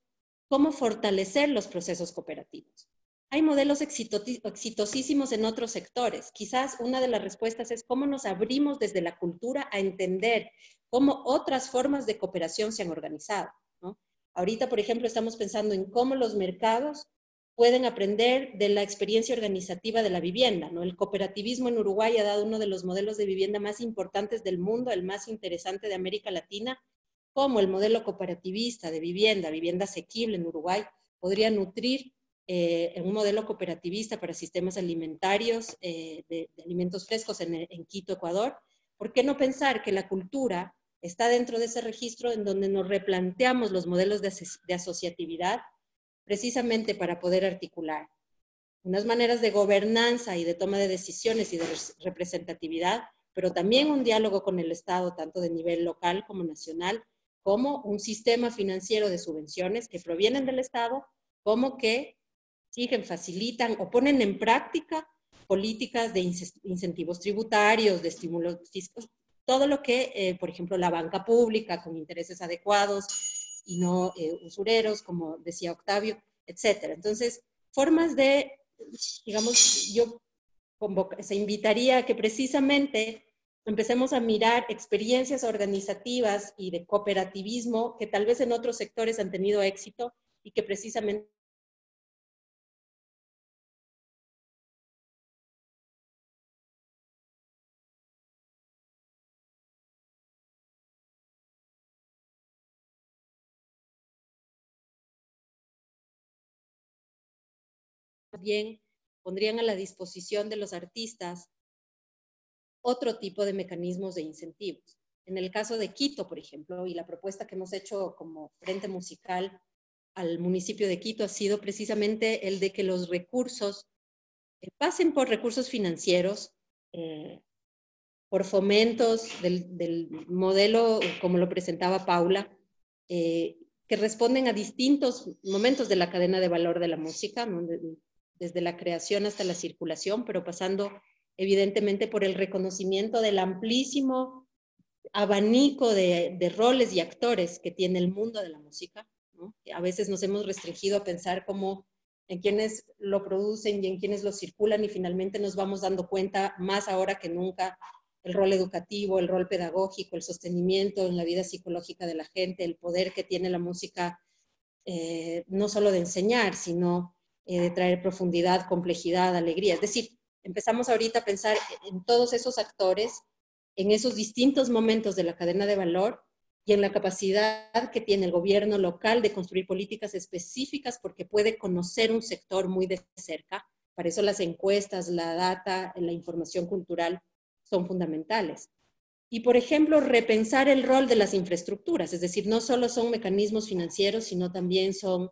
cómo fortalecer los procesos cooperativos. Hay modelos exitosísimos en otros sectores. Quizás una de las respuestas es cómo nos abrimos desde la cultura a entender cómo otras formas de cooperación se han organizado, ¿no? Ahorita, por ejemplo, estamos pensando en cómo los mercados pueden aprender de la experiencia organizativa de la vivienda, ¿no? El cooperativismo en Uruguay ha dado uno de los modelos de vivienda más importantes del mundo, el más interesante de América Latina, cómo el modelo cooperativista de vivienda asequible en Uruguay, podría nutrir en un modelo cooperativista para sistemas alimentarios, de alimentos frescos en Quito, Ecuador. ¿Por qué no pensar que la cultura está dentro de ese registro en donde nos replanteamos los modelos de asociatividad precisamente para poder articular unas maneras de gobernanza y de toma de decisiones y de representatividad, pero también un diálogo con el Estado, tanto de nivel local como nacional, como un sistema financiero de subvenciones que provienen del Estado, como que exigen, facilitan o ponen en práctica políticas de incentivos tributarios, de estímulos fiscales, todo lo que, por ejemplo, la banca pública con intereses adecuados y no usureros, como decía Octavio, etcétera. Entonces, formas de, digamos, yo se invitaría a que precisamente empecemos a mirar experiencias organizativas y de cooperativismo que tal vez en otros sectores han tenido éxito y que precisamente bien pondrían a la disposición de los artistas otro tipo de mecanismos de incentivos. En el caso de Quito, por ejemplo, y la propuesta que hemos hecho como Frente Musical al municipio de Quito ha sido precisamente el de que los recursos pasen por recursos financieros, por fomentos del modelo, como lo presentaba Paula, que responden a distintos momentos de la cadena de valor de la música, ¿no? Desde la creación hasta la circulación, pero pasando evidentemente por el reconocimiento del amplísimo abanico de roles y actores que tiene el mundo de la música, ¿no? A veces nos hemos restringido a pensar como en quienes lo producen y en quienes lo circulan, y finalmente nos vamos dando cuenta más ahora que nunca el rol educativo, el rol pedagógico, el sostenimiento en la vida psicológica de la gente, el poder que tiene la música, no solo de enseñar, sino de traer profundidad, complejidad, alegría. Es decir, empezamos ahorita a pensar en todos esos actores, en esos distintos momentos de la cadena de valor y en la capacidad que tiene el gobierno local de construir políticas específicas porque puede conocer un sector muy de cerca. Para eso las encuestas, la data, la información cultural son fundamentales. Y, por ejemplo, repensar el rol de las infraestructuras, es decir, no solo son mecanismos financieros, sino también son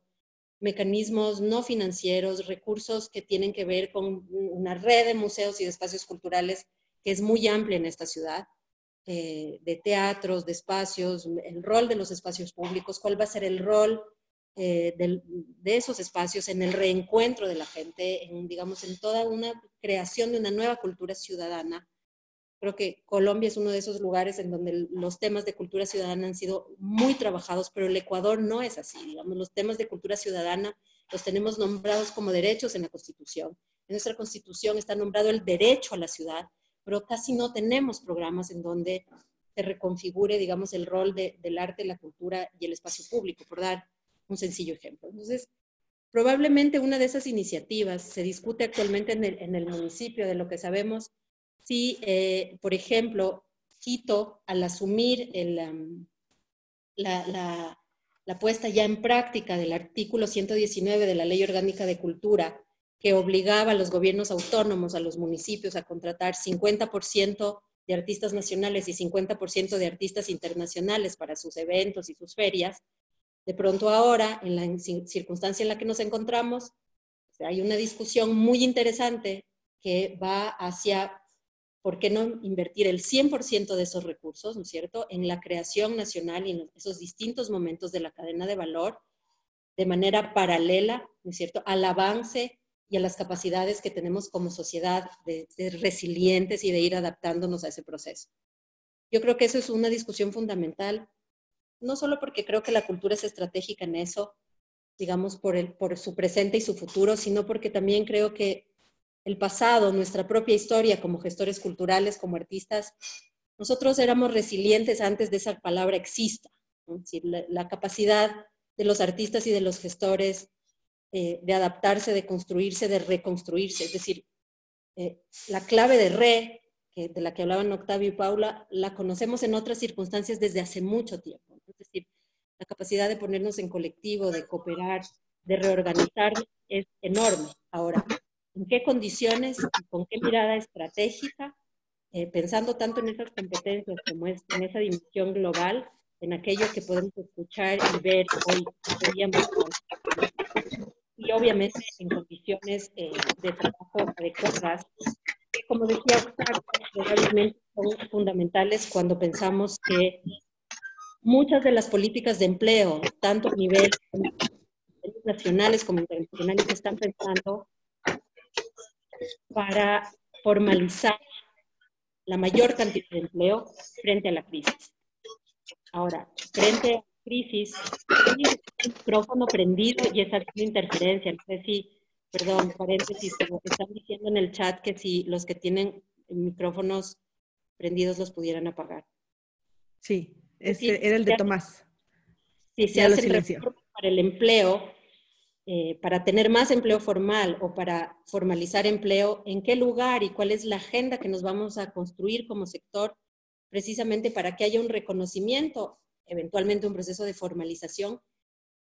mecanismos no financieros, recursos que tienen que ver con una red de museos y de espacios culturales que es muy amplia en esta ciudad, de teatros, de espacios, el rol de los espacios públicos, cuál va a ser el rol de esos espacios en el reencuentro de la gente, digamos, en toda una creación de una nueva cultura ciudadana. Creo que Colombia es uno de esos lugares en donde los temas de cultura ciudadana han sido muy trabajados, pero el Ecuador no es así. Digamos, los temas de cultura ciudadana los tenemos nombrados como derechos en la Constitución. En nuestra Constitución está nombrado el derecho a la ciudad, pero casi no tenemos programas en donde se reconfigure, digamos, el rol del arte, la cultura y el espacio público, por dar un sencillo ejemplo. Entonces, probablemente una de esas iniciativas se discute actualmente en el municipio, de lo que sabemos, si, por ejemplo, Quito, al asumir la puesta ya en práctica del artículo 119 de la Ley Orgánica de Cultura, que obligaba a los gobiernos autónomos, a los municipios, a contratar 50% de artistas nacionales y 50% de artistas internacionales para sus eventos y sus ferias, de pronto ahora, en la circunstancia en la que nos encontramos, hay una discusión muy interesante que va hacia ¿por qué no invertir el 100% de esos recursos, ¿no es cierto?, en la creación nacional y en esos distintos momentos de la cadena de valor, de manera paralela, ¿no es cierto?, al avance y a las capacidades que tenemos como sociedad de ser resilientes y de ir adaptándonos a ese proceso. Yo creo que eso es una discusión fundamental, no solo porque creo que la cultura es estratégica en eso, digamos, por su presente y su futuro, sino porque también creo que el pasado, nuestra propia historia como gestores culturales, como artistas, nosotros éramos resilientes antes de esa palabra exista, ¿no? Es decir, la capacidad de los artistas y de los gestores de adaptarse, de construirse, de reconstruirse. Es decir, la clave de de la que hablaban Octavio y Paula, la conocemos en otras circunstancias desde hace mucho tiempo. Es decir, la capacidad de ponernos en colectivo, de cooperar, de reorganizar es enorme. Ahora, ¿en qué condiciones y con qué mirada estratégica? Pensando tanto en esas competencias como en esa dimensión global, en aquello que podemos escuchar y ver hoy y obviamente en condiciones de trabajo adecuadas, que como decía Octavio, probablemente son fundamentales cuando pensamos que muchas de las políticas de empleo, tanto a nivel nacionales como internacionales, se están pensando para formalizar la mayor cantidad de empleo frente a la crisis. Ahora, frente a la crisis, hay un micrófono prendido y está haciendo interferencia. No sé si, perdón, paréntesis, pero están diciendo en el chat que si los que tienen micrófonos prendidos los pudieran apagar. Sí, era el de Tomás. Si se hacen reformas para el empleo, para tener más empleo formal o para formalizar empleo, ¿en qué lugar y cuál es la agenda que nos vamos a construir como sector precisamente para que haya un reconocimiento, eventualmente un proceso de formalización,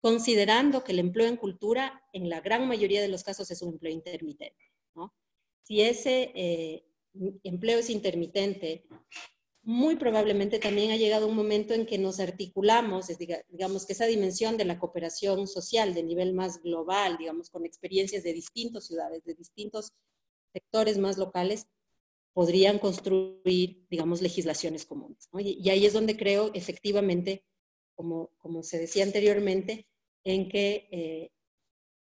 considerando que el empleo en cultura en la gran mayoría de los casos es un empleo intermitente, ¿no? Si ese empleo es intermitente, muy probablemente también ha llegado un momento en que nos articulamos, digamos que esa dimensión de la cooperación social de nivel más global, digamos con experiencias de distintas ciudades, de distintos sectores más locales, podrían construir, digamos, legislaciones comunes, ¿no? Y ahí es donde creo efectivamente, como se decía anteriormente, en que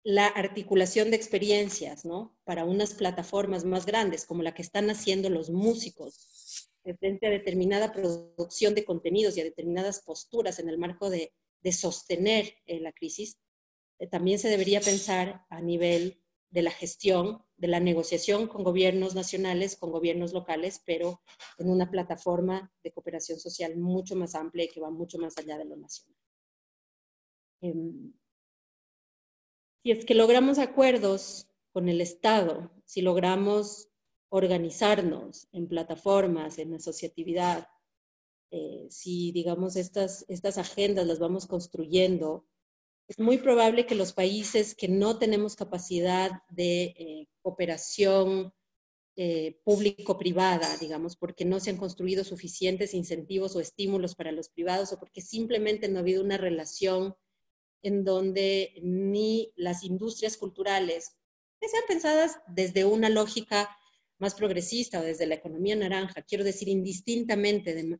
la articulación de experiencias, ¿no?, para unas plataformas más grandes, como la que están haciendo los músicos, frente a determinada producción de contenidos y a determinadas posturas en el marco de sostener la crisis, también se debería pensar a nivel de la gestión, de la negociación con gobiernos nacionales, con gobiernos locales, pero en una plataforma de cooperación social mucho más amplia y que va mucho más allá de lo nacional. Si es que logramos acuerdos con el Estado, si logramos organizarnos en plataformas, en asociatividad, si, digamos, estas agendas las vamos construyendo, es muy probable que los países que no tenemos capacidad de cooperación público-privada, digamos, porque no se han construido suficientes incentivos o estímulos para los privados o porque simplemente no ha habido una relación en donde ni las industrias culturales, que sean pensadas desde una lógica más progresista o desde la economía naranja, quiero decir indistintamente,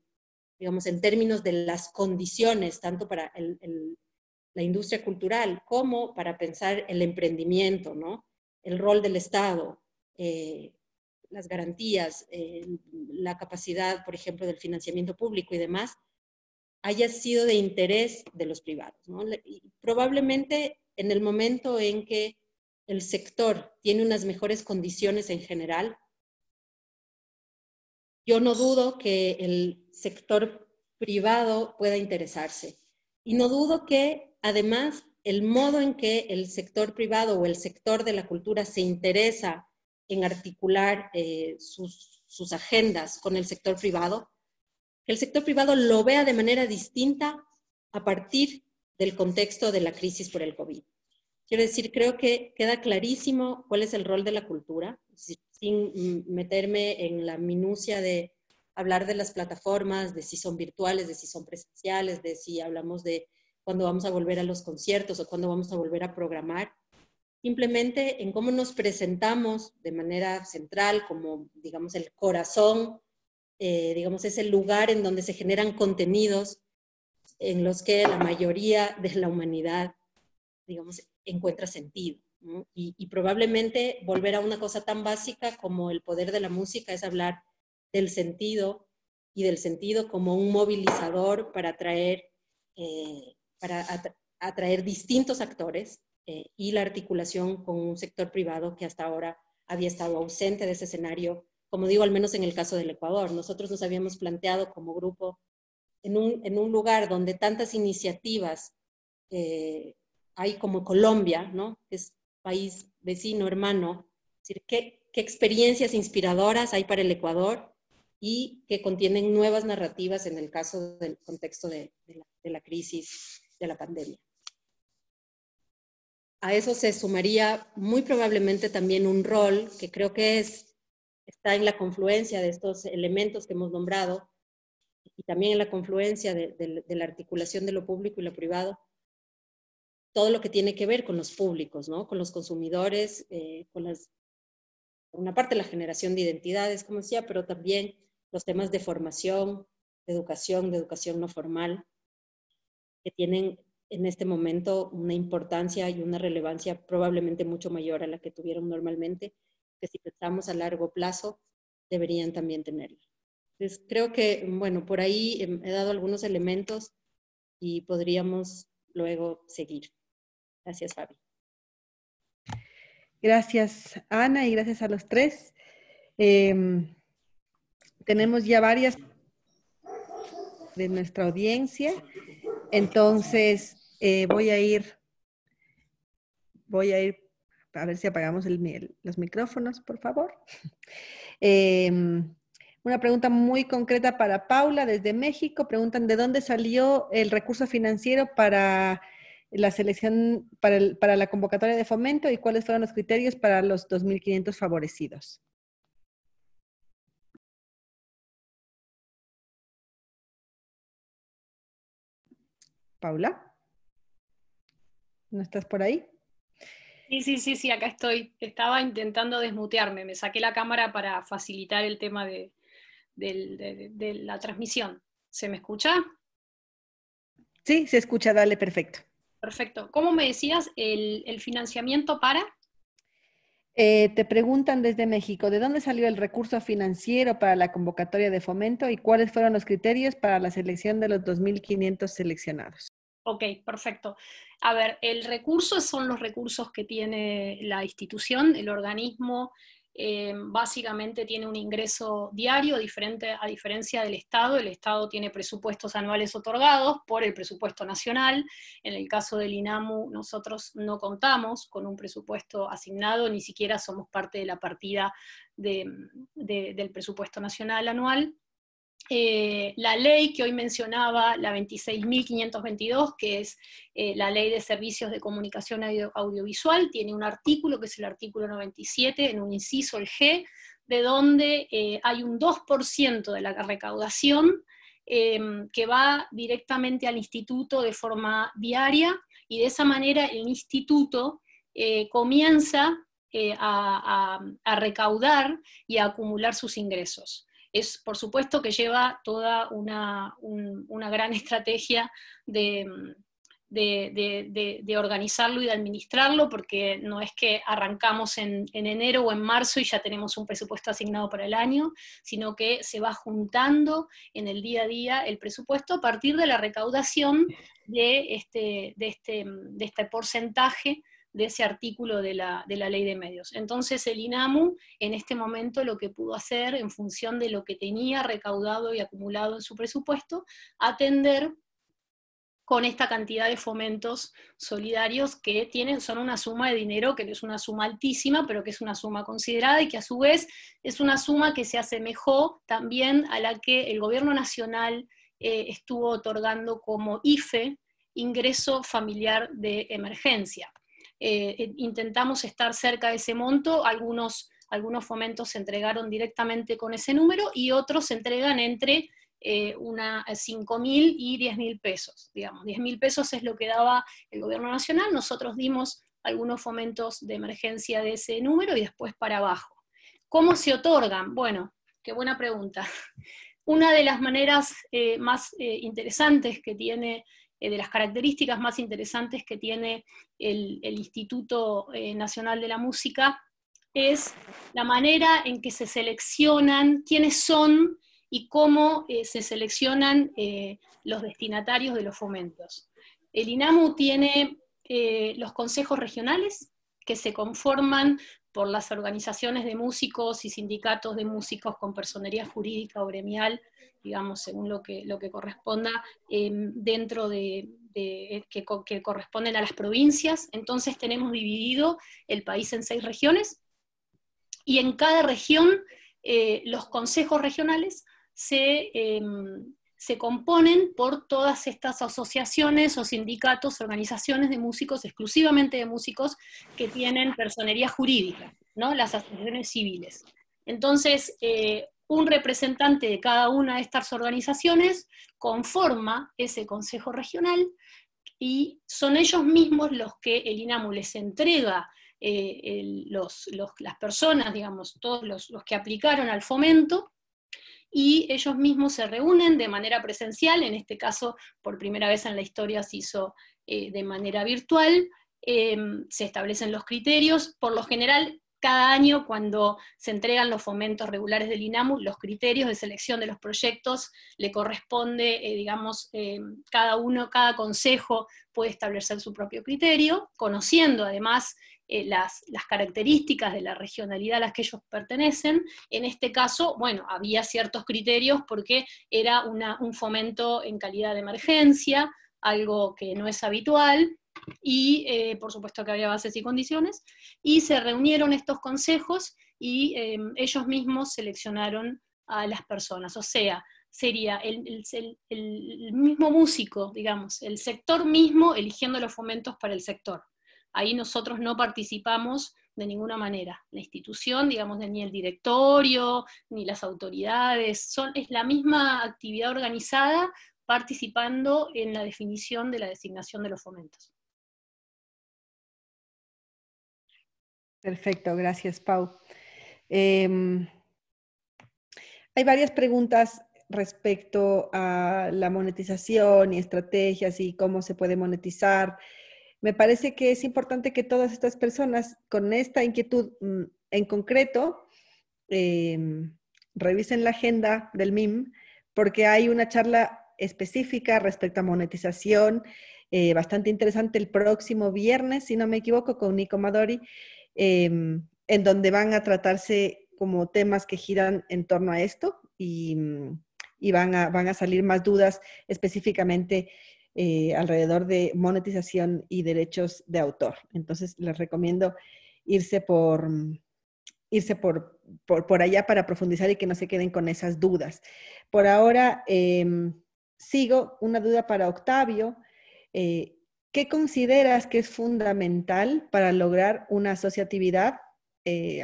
digamos, en términos de las condiciones, tanto para la industria cultural como para pensar el emprendimiento, ¿no? El rol del Estado, las garantías, la capacidad, por ejemplo, del financiamiento público y demás, haya sido de interés de los privados, ¿no? Y probablemente en el momento en que el sector tiene unas mejores condiciones en general, yo no dudo que el sector privado pueda interesarse. Y no dudo que, además, el modo en que el sector privado o el sector de la cultura se interesa en articular sus agendas con el sector privado, que el sector privado lo vea de manera distinta a partir del contexto de la crisis por el COVID. Quiero decir, creo que queda clarísimo cuál es el rol de la cultura, sin meterme en la minucia de hablar de las plataformas, de si son virtuales, de si son presenciales, de si hablamos de cuándo vamos a volver a los conciertos o cuándo vamos a volver a programar. Simplemente en cómo nos presentamos de manera central, como, digamos, el corazón, digamos, es el lugar en donde se generan contenidos en los que la mayoría de la humanidad, digamos, encuentra sentido, ¿no? Y probablemente volver a una cosa tan básica como el poder de la música es hablar del sentido, y del sentido como un movilizador para atraer distintos actores, y la articulación con un sector privado que hasta ahora había estado ausente de ese escenario, como digo, al menos en el caso del Ecuador. Nosotros nos habíamos planteado como grupo en un lugar donde tantas iniciativas hay como Colombia, ¿no? Que es país vecino, hermano. Es decir, ¿qué experiencias inspiradoras hay para el Ecuador y que contienen nuevas narrativas en el caso del contexto de la crisis de la pandemia? A eso se sumaría muy probablemente también un rol que creo que está en la confluencia de estos elementos que hemos nombrado, y también en la confluencia de la articulación de lo público y lo privado, todo lo que tiene que ver con los públicos, ¿no? Con los consumidores, por una parte la generación de identidades, como decía, pero también los temas de formación, de educación no formal, que tienen en este momento una importancia y una relevancia probablemente mucho mayor a la que tuvieron normalmente, que si pensamos a largo plazo deberían también tenerlo. Entonces creo que, bueno, por ahí he dado algunos elementos y podríamos luego seguir. Gracias, Fabi. Gracias, Ana, y gracias a los tres. Tenemos ya varias de nuestra audiencia, entonces voy a ir a ver si apagamos los micrófonos, por favor. Una pregunta muy concreta para Paula desde México. Preguntan de dónde salió el recurso financiero para la selección, para la convocatoria de fomento, y cuáles fueron los criterios para los 2.500 favorecidos. Paula, ¿no estás por ahí? Sí, acá estoy. Estaba intentando desmutearme. Me saqué la cámara para facilitar el tema de la transmisión. ¿Se me escucha? Sí, se escucha, dale, perfecto. Perfecto. ¿Cómo me decías el financiamiento para? Te preguntan desde México, ¿de dónde salió el recurso financiero para la convocatoria de fomento y cuáles fueron los criterios para la selección de los 2.500 seleccionados? Ok, perfecto. A ver, el recurso son los recursos que tiene la institución, el organismo. Básicamente tiene un ingreso diario, a diferencia del Estado. El Estado tiene presupuestos anuales otorgados por el presupuesto nacional. En el caso del INAMU, nosotros no contamos con un presupuesto asignado, ni siquiera somos parte de la partida del presupuesto nacional anual. La ley que hoy mencionaba, la 26.522, que es la ley de servicios de comunicación audiovisual, tiene un artículo que es el artículo 97, en un inciso, el G, de donde hay un 2% de la recaudación que va directamente al instituto de forma diaria, y de esa manera el instituto comienza a recaudar y a acumular sus ingresos. Es, por supuesto, que lleva toda una gran estrategia de organizarlo y de administrarlo, porque no es que arrancamos en enero o en marzo y ya tenemos un presupuesto asignado para el año, sino que se va juntando en el día a día el presupuesto a partir de la recaudación de este porcentaje de ese artículo de la Ley de Medios. Entonces el INAMU en este momento lo que pudo hacer, en función de lo que tenía recaudado y acumulado en su presupuesto, atender con esta cantidad de fomentos solidarios que son una suma de dinero que no es una suma altísima, pero que es una suma considerada y que a su vez es una suma que se asemejó también a la que el gobierno nacional estuvo otorgando como IFE, Ingreso Familiar de Emergencia. Intentamos estar cerca de ese monto, algunos fomentos se entregaron directamente con ese número y otros se entregan entre 5.000 y 10.000 pesos, digamos. 10.000 pesos es lo que daba el gobierno nacional, nosotros dimos algunos fomentos de emergencia de ese número y después para abajo. ¿Cómo se otorgan? Bueno, qué buena pregunta. Una de las maneras más interesantes que tiene, de las características más interesantes que tiene el Instituto Nacional de la Música, es la manera en que se seleccionan quiénes son y cómo se seleccionan los destinatarios de los fomentos. El INAMU tiene los consejos regionales, que se conforman por las organizaciones de músicos y sindicatos de músicos con personería jurídica o gremial, digamos, según lo que corresponda, dentro que corresponden a las provincias. Entonces tenemos dividido el país en 6 regiones, y en cada región los consejos regionales se componen por todas estas asociaciones o sindicatos, organizaciones de músicos, exclusivamente de músicos, que tienen personería jurídica, ¿no? Las asociaciones civiles. Entonces, un representante de cada una de estas organizaciones conforma ese consejo regional, y son ellos mismos los que el INAMU les entrega las personas, digamos, todos los que aplicaron al fomento, y ellos mismos se reúnen de manera presencial. En este caso, por primera vez en la historia se hizo de manera virtual, se establecen los criterios. Por lo general, cada año, cuando se entregan los fomentos regulares del INAMU, los criterios de selección de los proyectos le corresponde, cada consejo puede establecer su propio criterio, conociendo además las características de la regionalidad a las que ellos pertenecen. En este caso, bueno, había ciertos criterios porque era un fomento en calidad de emergencia, algo que no es habitual, y por supuesto que había bases y condiciones, y se reunieron estos consejos y ellos mismos seleccionaron a las personas. O sea, sería el mismo músico, digamos, el sector mismo eligiendo los fomentos para el sector. Ahí nosotros no participamos de ninguna manera. La institución, digamos, ni el directorio, ni las autoridades, es la misma actividad organizada participando en la definición de la designación de los fomentos. Perfecto, gracias, Pau. Hay varias preguntas respecto a la monetización y estrategias y cómo se puede monetizar. Me parece que es importante que todas estas personas con esta inquietud en concreto revisen la agenda del MIM, porque hay una charla específica respecto a monetización bastante interesante el próximo viernes, si no me equivoco, con Nico Madori, en donde van a tratarse como temas que giran en torno a esto y van a salir más dudas específicamente alrededor de monetización y derechos de autor. Entonces, les recomiendo irse por allá para profundizar y que no se queden con esas dudas. Por ahora, sigo una duda para Octavio. ¿Qué consideras que es fundamental para lograr una asociatividad,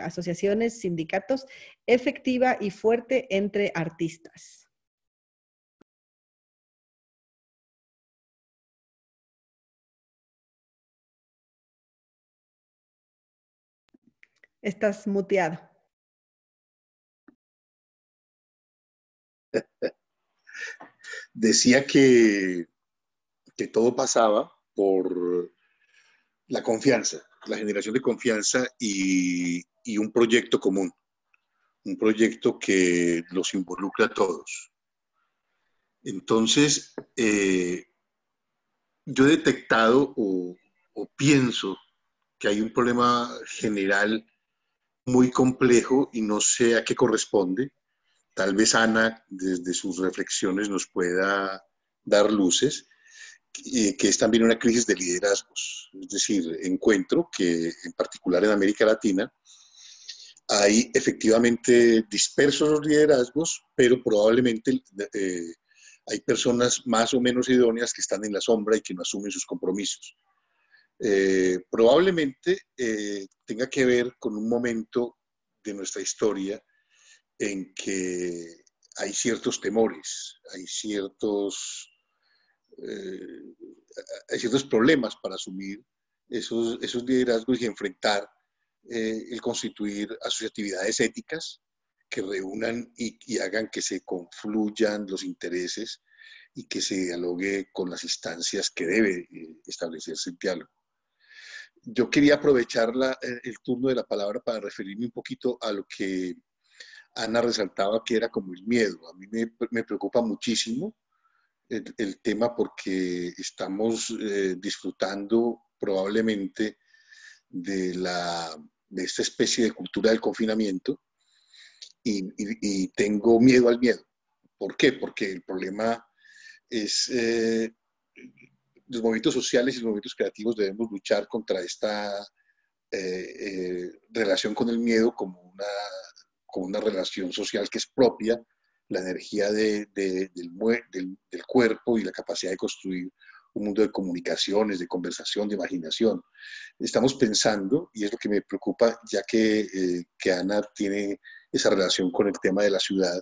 asociaciones, sindicatos, efectiva y fuerte entre artistas? Estás muteado. Decía que todo pasaba por la confianza, la generación de confianza y un proyecto común, un proyecto que los involucra a todos. Entonces, yo he detectado o pienso que hay un problema general muy complejo y no sé a qué corresponde. Tal vez Ana, desde sus reflexiones, nos pueda dar luces, que es también una crisis de liderazgos. Es decir, encuentro que en particular en América Latina hay efectivamente dispersos los liderazgos, pero probablemente hay personas más o menos idóneas que están en la sombra y que no asumen sus compromisos. Probablemente tenga que ver con un momento de nuestra historia en que hay ciertos temores, hay ciertos problemas para asumir esos liderazgos y enfrentar el constituir asociatividades éticas que reúnan y hagan que se confluyan los intereses y que se dialogue con las instancias que debe establecerse el diálogo. Yo quería aprovechar el turno de la palabra para referirme un poquito a lo que Ana resaltaba, que era como el miedo. A mí me preocupa muchísimo el tema porque estamos disfrutando probablemente de esta especie de cultura del confinamiento y tengo miedo al miedo. ¿Por qué? Porque el problema es los movimientos sociales y los movimientos creativos debemos luchar contra esta relación con el miedo como una relación social que es propia, la energía del cuerpo y la capacidad de construir un mundo de comunicaciones, de conversación, de imaginación. Estamos pensando, y es lo que me preocupa, ya que Ana tiene esa relación con el tema de la ciudad,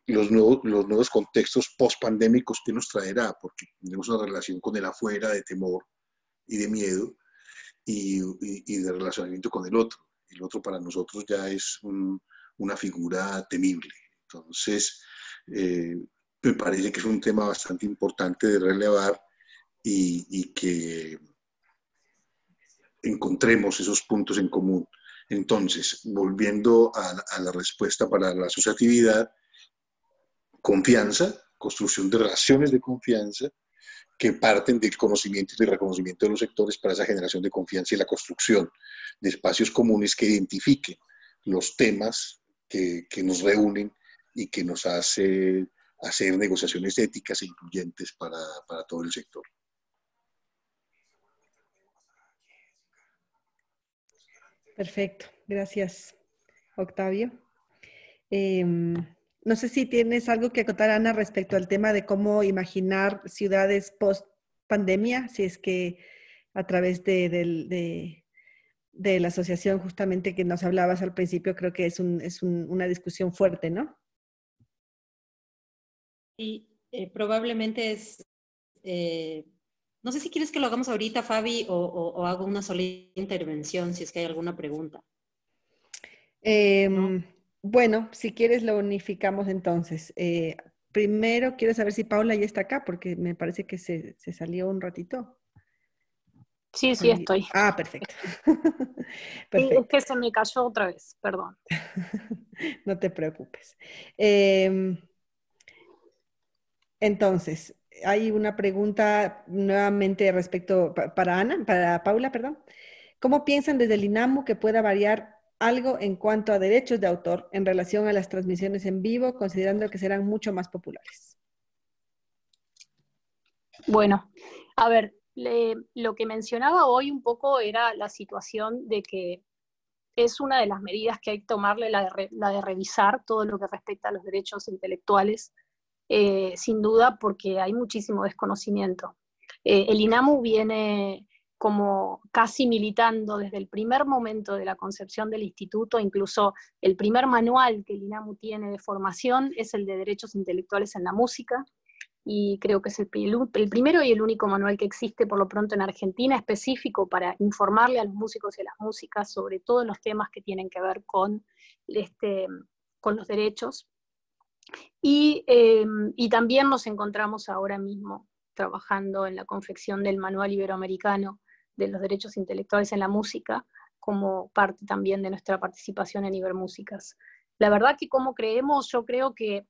los nuevos contextos post-pandémicos que nos traerá, porque tenemos una relación con el afuera de temor y de miedo y de relacionamiento con el otro. El otro para nosotros ya es una figura temible. Entonces, me parece que es un tema bastante importante de relevar y que encontremos esos puntos en común. Entonces, volviendo a la respuesta para la asociatividad, confianza, construcción de relaciones de confianza que parten del conocimiento y del reconocimiento de los sectores para esa generación de confianza y la construcción de espacios comunes que identifiquen los temas que nos reúnen y que nos hace hacer negociaciones éticas e incluyentes para todo el sector. Perfecto, gracias, Octavio. No sé si tienes algo que acotar, Ana, respecto al tema de cómo imaginar ciudades post-pandemia, si es que a través de la asociación justamente que nos hablabas al principio, creo que es una discusión fuerte, ¿no? Y probablemente no sé si quieres que lo hagamos ahorita, Fabi, o hago una sola intervención, si es que hay alguna pregunta. ¿No? Bueno, si quieres lo unificamos entonces. Primero quiero saber si Paula ya está acá, porque me parece que se salió un ratito. Sí, sí, estoy. Ah, perfecto. Sí, es que se me cayó otra vez, perdón. No te preocupes. Entonces, hay una pregunta nuevamente respecto para Paula, perdón. ¿Cómo piensan desde el INAMU que pueda variar algo en cuanto a derechos de autor en relación a las transmisiones en vivo, considerando que serán mucho más populares? Bueno, a ver, lo que mencionaba hoy un poco era la situación de que es una de las medidas que hay que tomarle, la de revisar todo lo que respecta a los derechos intelectuales, sin duda, porque hay muchísimo desconocimiento. El INAMU viene como casi militando desde el primer momento de la concepción del instituto, incluso el primer manual que el INAMU tiene de formación es el de derechos intelectuales en la música, y creo que es el primero y el único manual que existe por lo pronto en Argentina, específico para informarle a los músicos y a las músicas sobre todos los temas que tienen que ver con los derechos. Y también nos encontramos ahora mismo trabajando en la confección del Manual Iberoamericano de los Derechos Intelectuales en la Música, como parte también de nuestra participación en Ibermúsicas. La verdad que como creemos, yo creo que,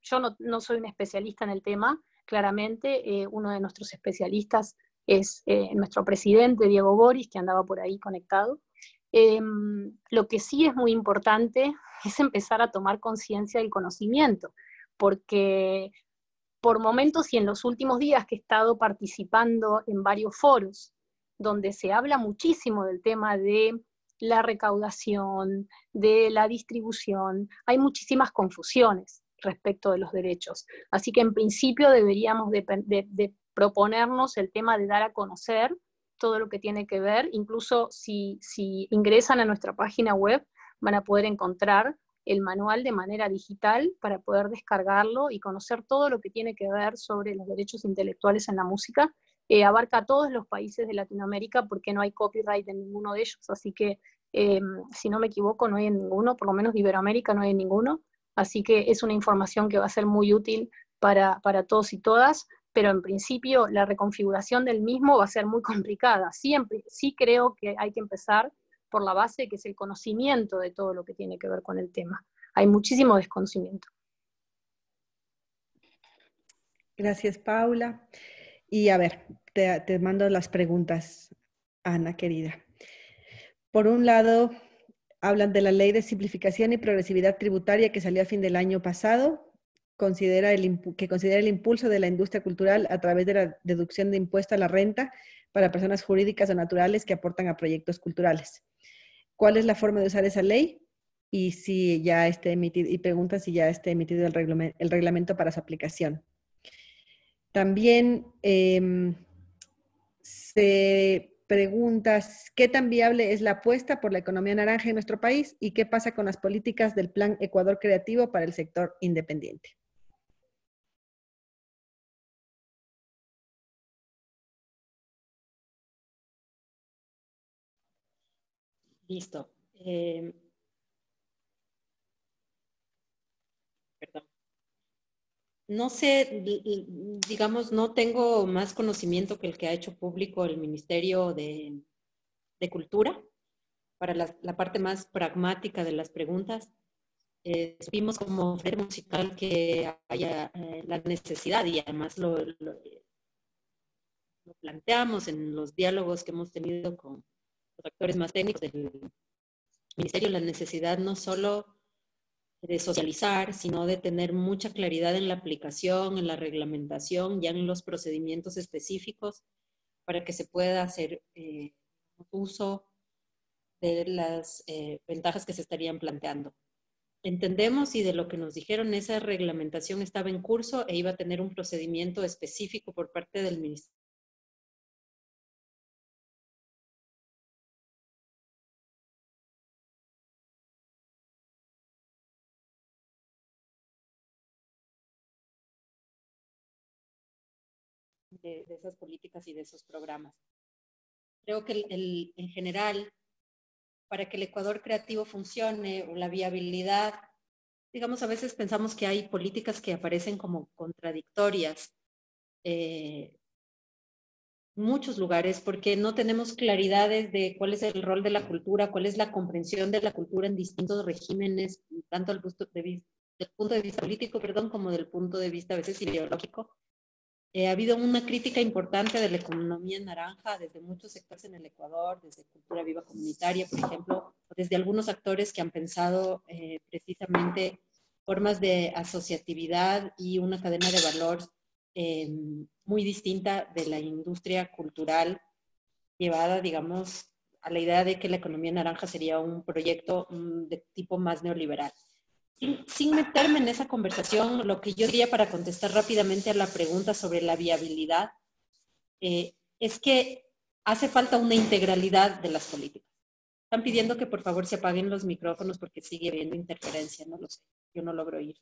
yo no soy un especialista en el tema, claramente uno de nuestros especialistas es nuestro presidente, Diego Boris, que andaba por ahí conectado. Lo que sí es muy importante es empezar a tomar conciencia del conocimiento, porque por momentos y en los últimos días que he estado participando en varios foros, donde se habla muchísimo del tema de la recaudación, de la distribución, hay muchísimas confusiones respecto de los derechos. Así que en principio deberíamos de proponernos el tema de dar a conocer todo lo que tiene que ver, incluso si ingresan a nuestra página web van a poder encontrar el manual de manera digital para poder descargarlo y conocer todo lo que tiene que ver sobre los derechos intelectuales en la música. Abarca a todos los países de Latinoamérica porque no hay copyright en ninguno de ellos, así que si no me equivoco no hay en ninguno, por lo menos de Iberoamérica no hay en ninguno, así que es una información que va a ser muy útil para todos y todas, pero en principio la reconfiguración del mismo va a ser muy complicada. Siempre, sí creo que hay que empezar por la base que es el conocimiento de todo lo que tiene que ver con el tema. Hay muchísimo desconocimiento. Gracias, Paula. Y a ver, te mando las preguntas, Ana, querida. Por un lado, hablan de la Ley de Simplificación y Progresividad Tributaria que salió a fin del año pasado, que considera el impulso de la industria cultural a través de la deducción de impuesto a la renta para personas jurídicas o naturales que aportan a proyectos culturales. ¿Cuál es la forma de usar esa ley? Y si ya esté emitido, y pregunta si ya esté emitido el reglamento para su aplicación. También se pregunta qué tan viable es la apuesta por la economía naranja en nuestro país y qué pasa con las políticas del Plan Ecuador Creativo para el sector independiente. Listo. Perdón. No sé, digamos, no tengo más conocimiento que el que ha hecho público el Ministerio de Cultura para la parte más pragmática de las preguntas. Supimos como red musical que haya la necesidad y además lo planteamos en los diálogos que hemos tenido con los actores más técnicos del Ministerio, la necesidad no solo de socializar, sino de tener mucha claridad en la aplicación, en la reglamentación, ya en los procedimientos específicos para que se pueda hacer uso de las ventajas que se estarían planteando. Entendemos y de lo que nos dijeron, esa reglamentación estaba en curso e iba a tener un procedimiento específico por parte del Ministerio. De esas políticas y de esos programas. Creo que en general, para que el Ecuador creativo funcione o la viabilidad, digamos, a veces pensamos que hay políticas que aparecen como contradictorias en muchos lugares porque no tenemos claridades de cuál es el rol de la cultura, cuál es la comprensión de la cultura en distintos regímenes, tanto del punto de vista político, como del punto de vista a veces ideológico. Ha habido una crítica importante de la economía naranja desde muchos sectores en el Ecuador, desde Cultura Viva Comunitaria, por ejemplo, desde algunos actores que han pensado precisamente formas de asociatividad y una cadena de valor muy distinta de la industria cultural llevada, digamos, a la idea de que la economía naranja sería un proyecto de tipo más neoliberal. Sin meterme en esa conversación, lo que yo diría para contestar rápidamente a la pregunta sobre la viabilidad es que hace falta una integralidad de las políticas. Están pidiendo que por favor se apaguen los micrófonos porque sigue habiendo interferencia, no lo sé, yo no logro oír.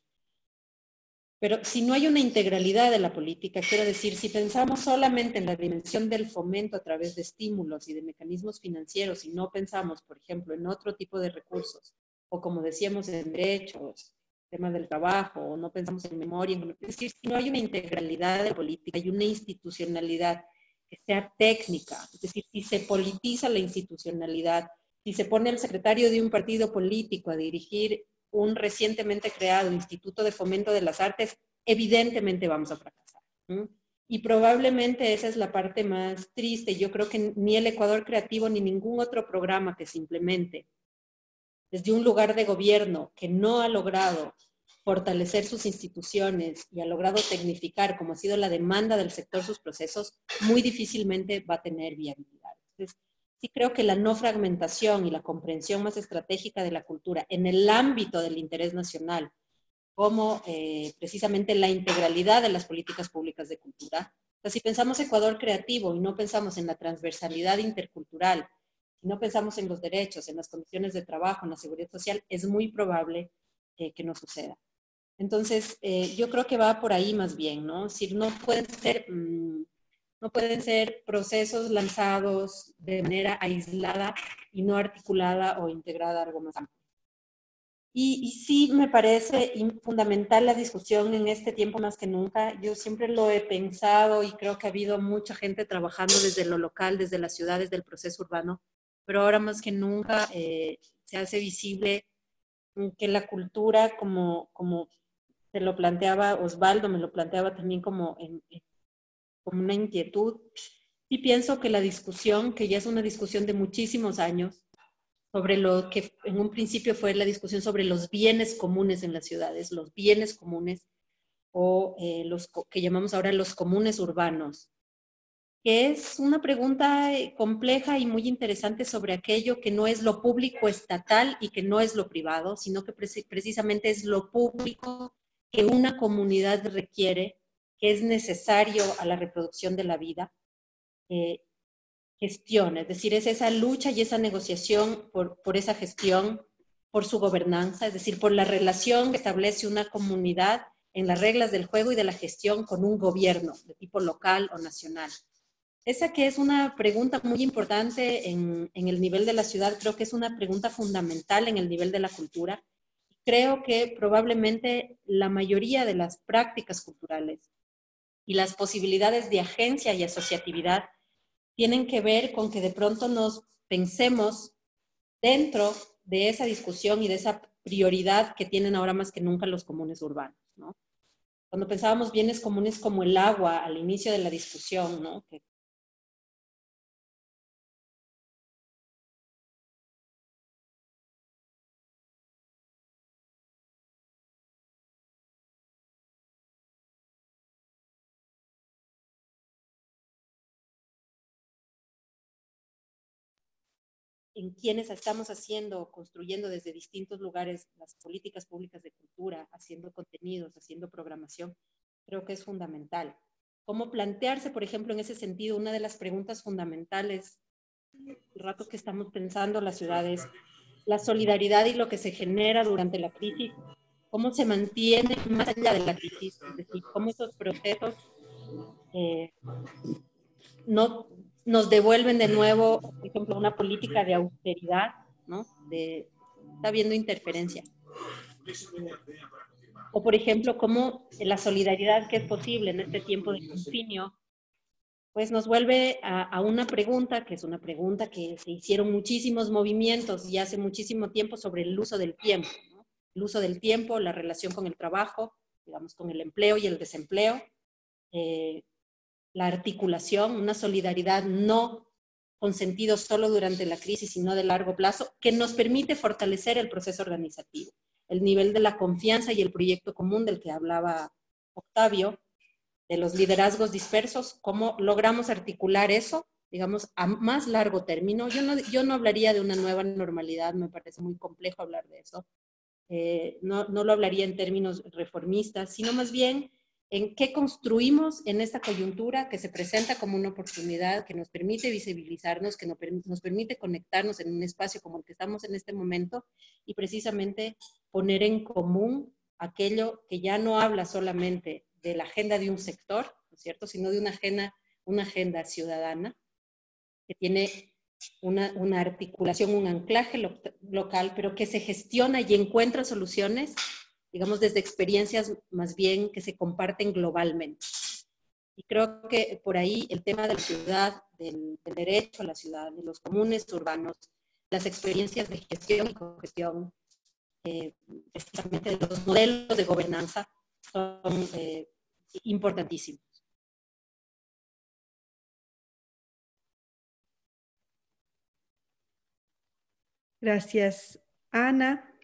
Pero si no hay una integralidad de la política, quiero decir, si pensamos solamente en la dimensión del fomento a través de estímulos y de mecanismos financieros y no pensamos, por ejemplo, en otro tipo de recursos, o como decíamos, en derechos, temas del trabajo, o no pensamos en memoria, es decir, si no hay una integralidad de la política y una institucionalidad que sea técnica, es decir, si se politiza la institucionalidad, si se pone al secretario de un partido político a dirigir un recientemente creado Instituto de Fomento de las Artes, evidentemente vamos a fracasar. Y probablemente esa es la parte más triste. Yo creo que ni el Ecuador Creativo ni ningún otro programa que se implemente desde un lugar de gobierno que no ha logrado fortalecer sus instituciones y ha logrado tecnificar, como ha sido la demanda del sector, sus procesos, muy difícilmente va a tener viabilidad. Entonces, sí creo que la no fragmentación y la comprensión más estratégica de la cultura en el ámbito del interés nacional, como precisamente la integralidad de las políticas públicas de cultura. O sea, si pensamos Ecuador Creativo y no pensamos en la transversalidad intercultural, si no pensamos en los derechos, en las condiciones de trabajo, en la seguridad social, es muy probable que no suceda. Entonces, yo creo que va por ahí más bien, ¿no? Es decir, no pueden ser procesos lanzados de manera aislada y no articulada o integrada a algo más amplio. Y sí me parece fundamental la discusión en este tiempo más que nunca. Yo siempre lo he pensado y creo que ha habido mucha gente trabajando desde lo local, desde las ciudades, del proceso urbano, pero ahora más que nunca se hace visible que la cultura, como se lo planteaba Osvaldo, me lo planteaba también como una inquietud. Y pienso que la discusión, que ya es una discusión de muchísimos años, sobre lo que en un principio fue la discusión sobre los bienes comunes en las ciudades, los bienes comunes o los que llamamos ahora los comunes urbanos, que es una pregunta compleja y muy interesante sobre aquello que no es lo público estatal y que no es lo privado, sino que precisamente es lo público que una comunidad requiere, que es necesario a la reproducción de la vida, gestión, es decir, es esa lucha y esa negociación por esa gestión, por su gobernanza, es decir, por la relación que establece una comunidad en las reglas del juego y de la gestión con un gobierno de tipo local o nacional. Esa que es una pregunta muy importante en el nivel de la ciudad, creo que es una pregunta fundamental en el nivel de la cultura. Creo que probablemente la mayoría de las prácticas culturales y las posibilidades de agencia y asociatividad tienen que ver con que de pronto nos pensemos dentro de esa discusión y de esa prioridad que tienen ahora más que nunca los comunes urbanos, ¿no? Cuando pensábamos bienes comunes como el agua al inicio de la discusión, ¿no? Que en quienes estamos haciendo, construyendo desde distintos lugares las políticas públicas de cultura, haciendo contenidos, haciendo programación, creo que es fundamental. ¿Cómo plantearse, por ejemplo, en ese sentido, una de las preguntas fundamentales, el rato que estamos pensando las ciudades, la solidaridad y lo que se genera durante la crisis, cómo se mantiene más allá de la crisis, es decir, cómo esos procesos no nos devuelven de nuevo, por ejemplo, una política de austeridad, ¿no? Está habiendo interferencia. O, por ejemplo, cómo la solidaridad que es posible en este tiempo de confinio, pues nos vuelve a una pregunta, que es una pregunta que se hicieron muchísimos movimientos y hace muchísimo tiempo sobre el uso del tiempo, ¿no? El uso del tiempo, la relación con el trabajo, digamos, con el empleo y el desempleo, la articulación, una solidaridad no con sentido solo durante la crisis, sino de largo plazo, que nos permite fortalecer el proceso organizativo, el nivel de la confianza y el proyecto común del que hablaba Octavio, de los liderazgos dispersos, cómo logramos articular eso, digamos, a más largo término. Yo no hablaría de una nueva normalidad, me parece muy complejo hablar de eso. No lo hablaría en términos reformistas, sino más bien en qué construimos en esta coyuntura que se presenta como una oportunidad que nos permite visibilizarnos, que nos permite conectarnos en un espacio como el que estamos en este momento y precisamente poner en común aquello que ya no habla solamente de la agenda de un sector, ¿no es cierto?, sino de una agenda ciudadana que tiene una articulación, un anclaje local, pero que se gestiona y encuentra soluciones, digamos, desde experiencias más bien que se comparten globalmente. Y creo que por ahí el tema de la ciudad, del derecho a la ciudad, de los comunes urbanos, las experiencias de gestión y cogestión, precisamente de los modelos de gobernanza, son importantísimos. Gracias, Ana.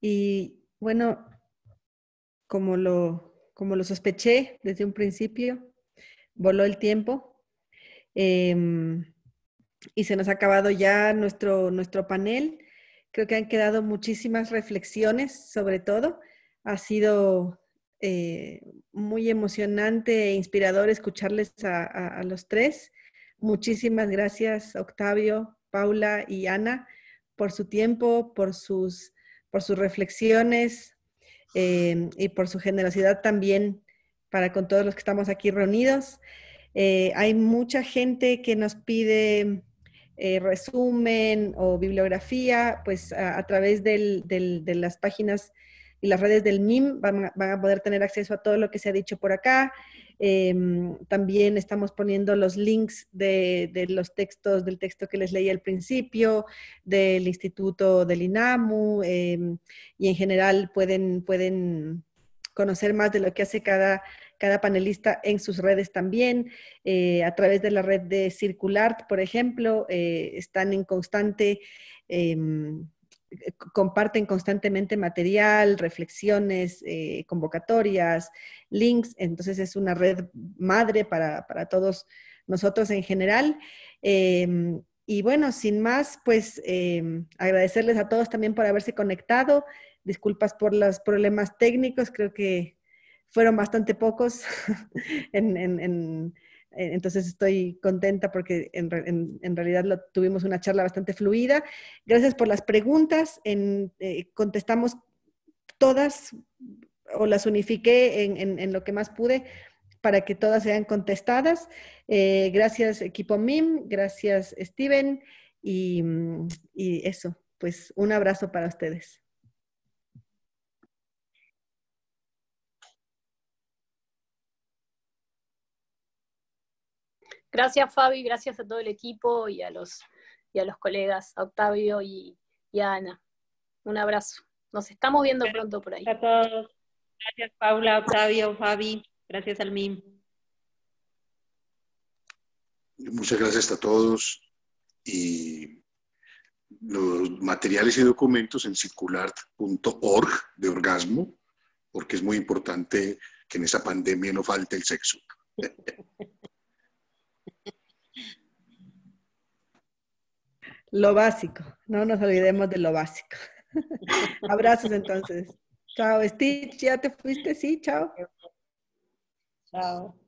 Y bueno, como lo sospeché desde un principio, voló el tiempo y se nos ha acabado ya nuestro panel. Creo que han quedado muchísimas reflexiones sobre todo. Ha sido muy emocionante e inspirador escucharles a los tres. Muchísimas gracias, Octavio, Paula y Ana, por su tiempo, por sus reflexiones y por su generosidad también para con todos los que estamos aquí reunidos. Hay mucha gente que nos pide resumen o bibliografía, pues a través de las páginas y las redes del MIM van a poder tener acceso a todo lo que se ha dicho por acá. También estamos poniendo los links de los textos, del texto que les leí al principio, del Instituto del INAMU, y en general pueden conocer más de lo que hace cada panelista en sus redes también. A través de la red de Circulart, por ejemplo, están en constante, comparten constantemente material, reflexiones, convocatorias, links. Entonces es una red madre para todos nosotros en general. Y bueno, sin más, pues agradecerles a todos también por haberse conectado. Disculpas por los problemas técnicos, creo que fueron bastante pocos. Entonces estoy contenta porque en realidad tuvimos una charla bastante fluida. Gracias por las preguntas. Contestamos todas o las unifiqué en lo que más pude para que todas sean contestadas. Gracias equipo MIM, gracias Steven y eso, pues un abrazo para ustedes. Gracias, Fabi, gracias a todo el equipo y a los colegas, a Octavio y a Ana. Un abrazo. Nos estamos viendo pronto por ahí. A todos. Gracias, Paula, Octavio, Fabi. Gracias al MIM. Muchas gracias a todos. Y los materiales y documentos en circulart.org de orgasmo, porque es muy importante que en esa pandemia no falte el sexo. Lo básico, no nos olvidemos de lo básico. Abrazos entonces. Chao, Stitch, ¿ya te fuiste? Sí, chao. Chao.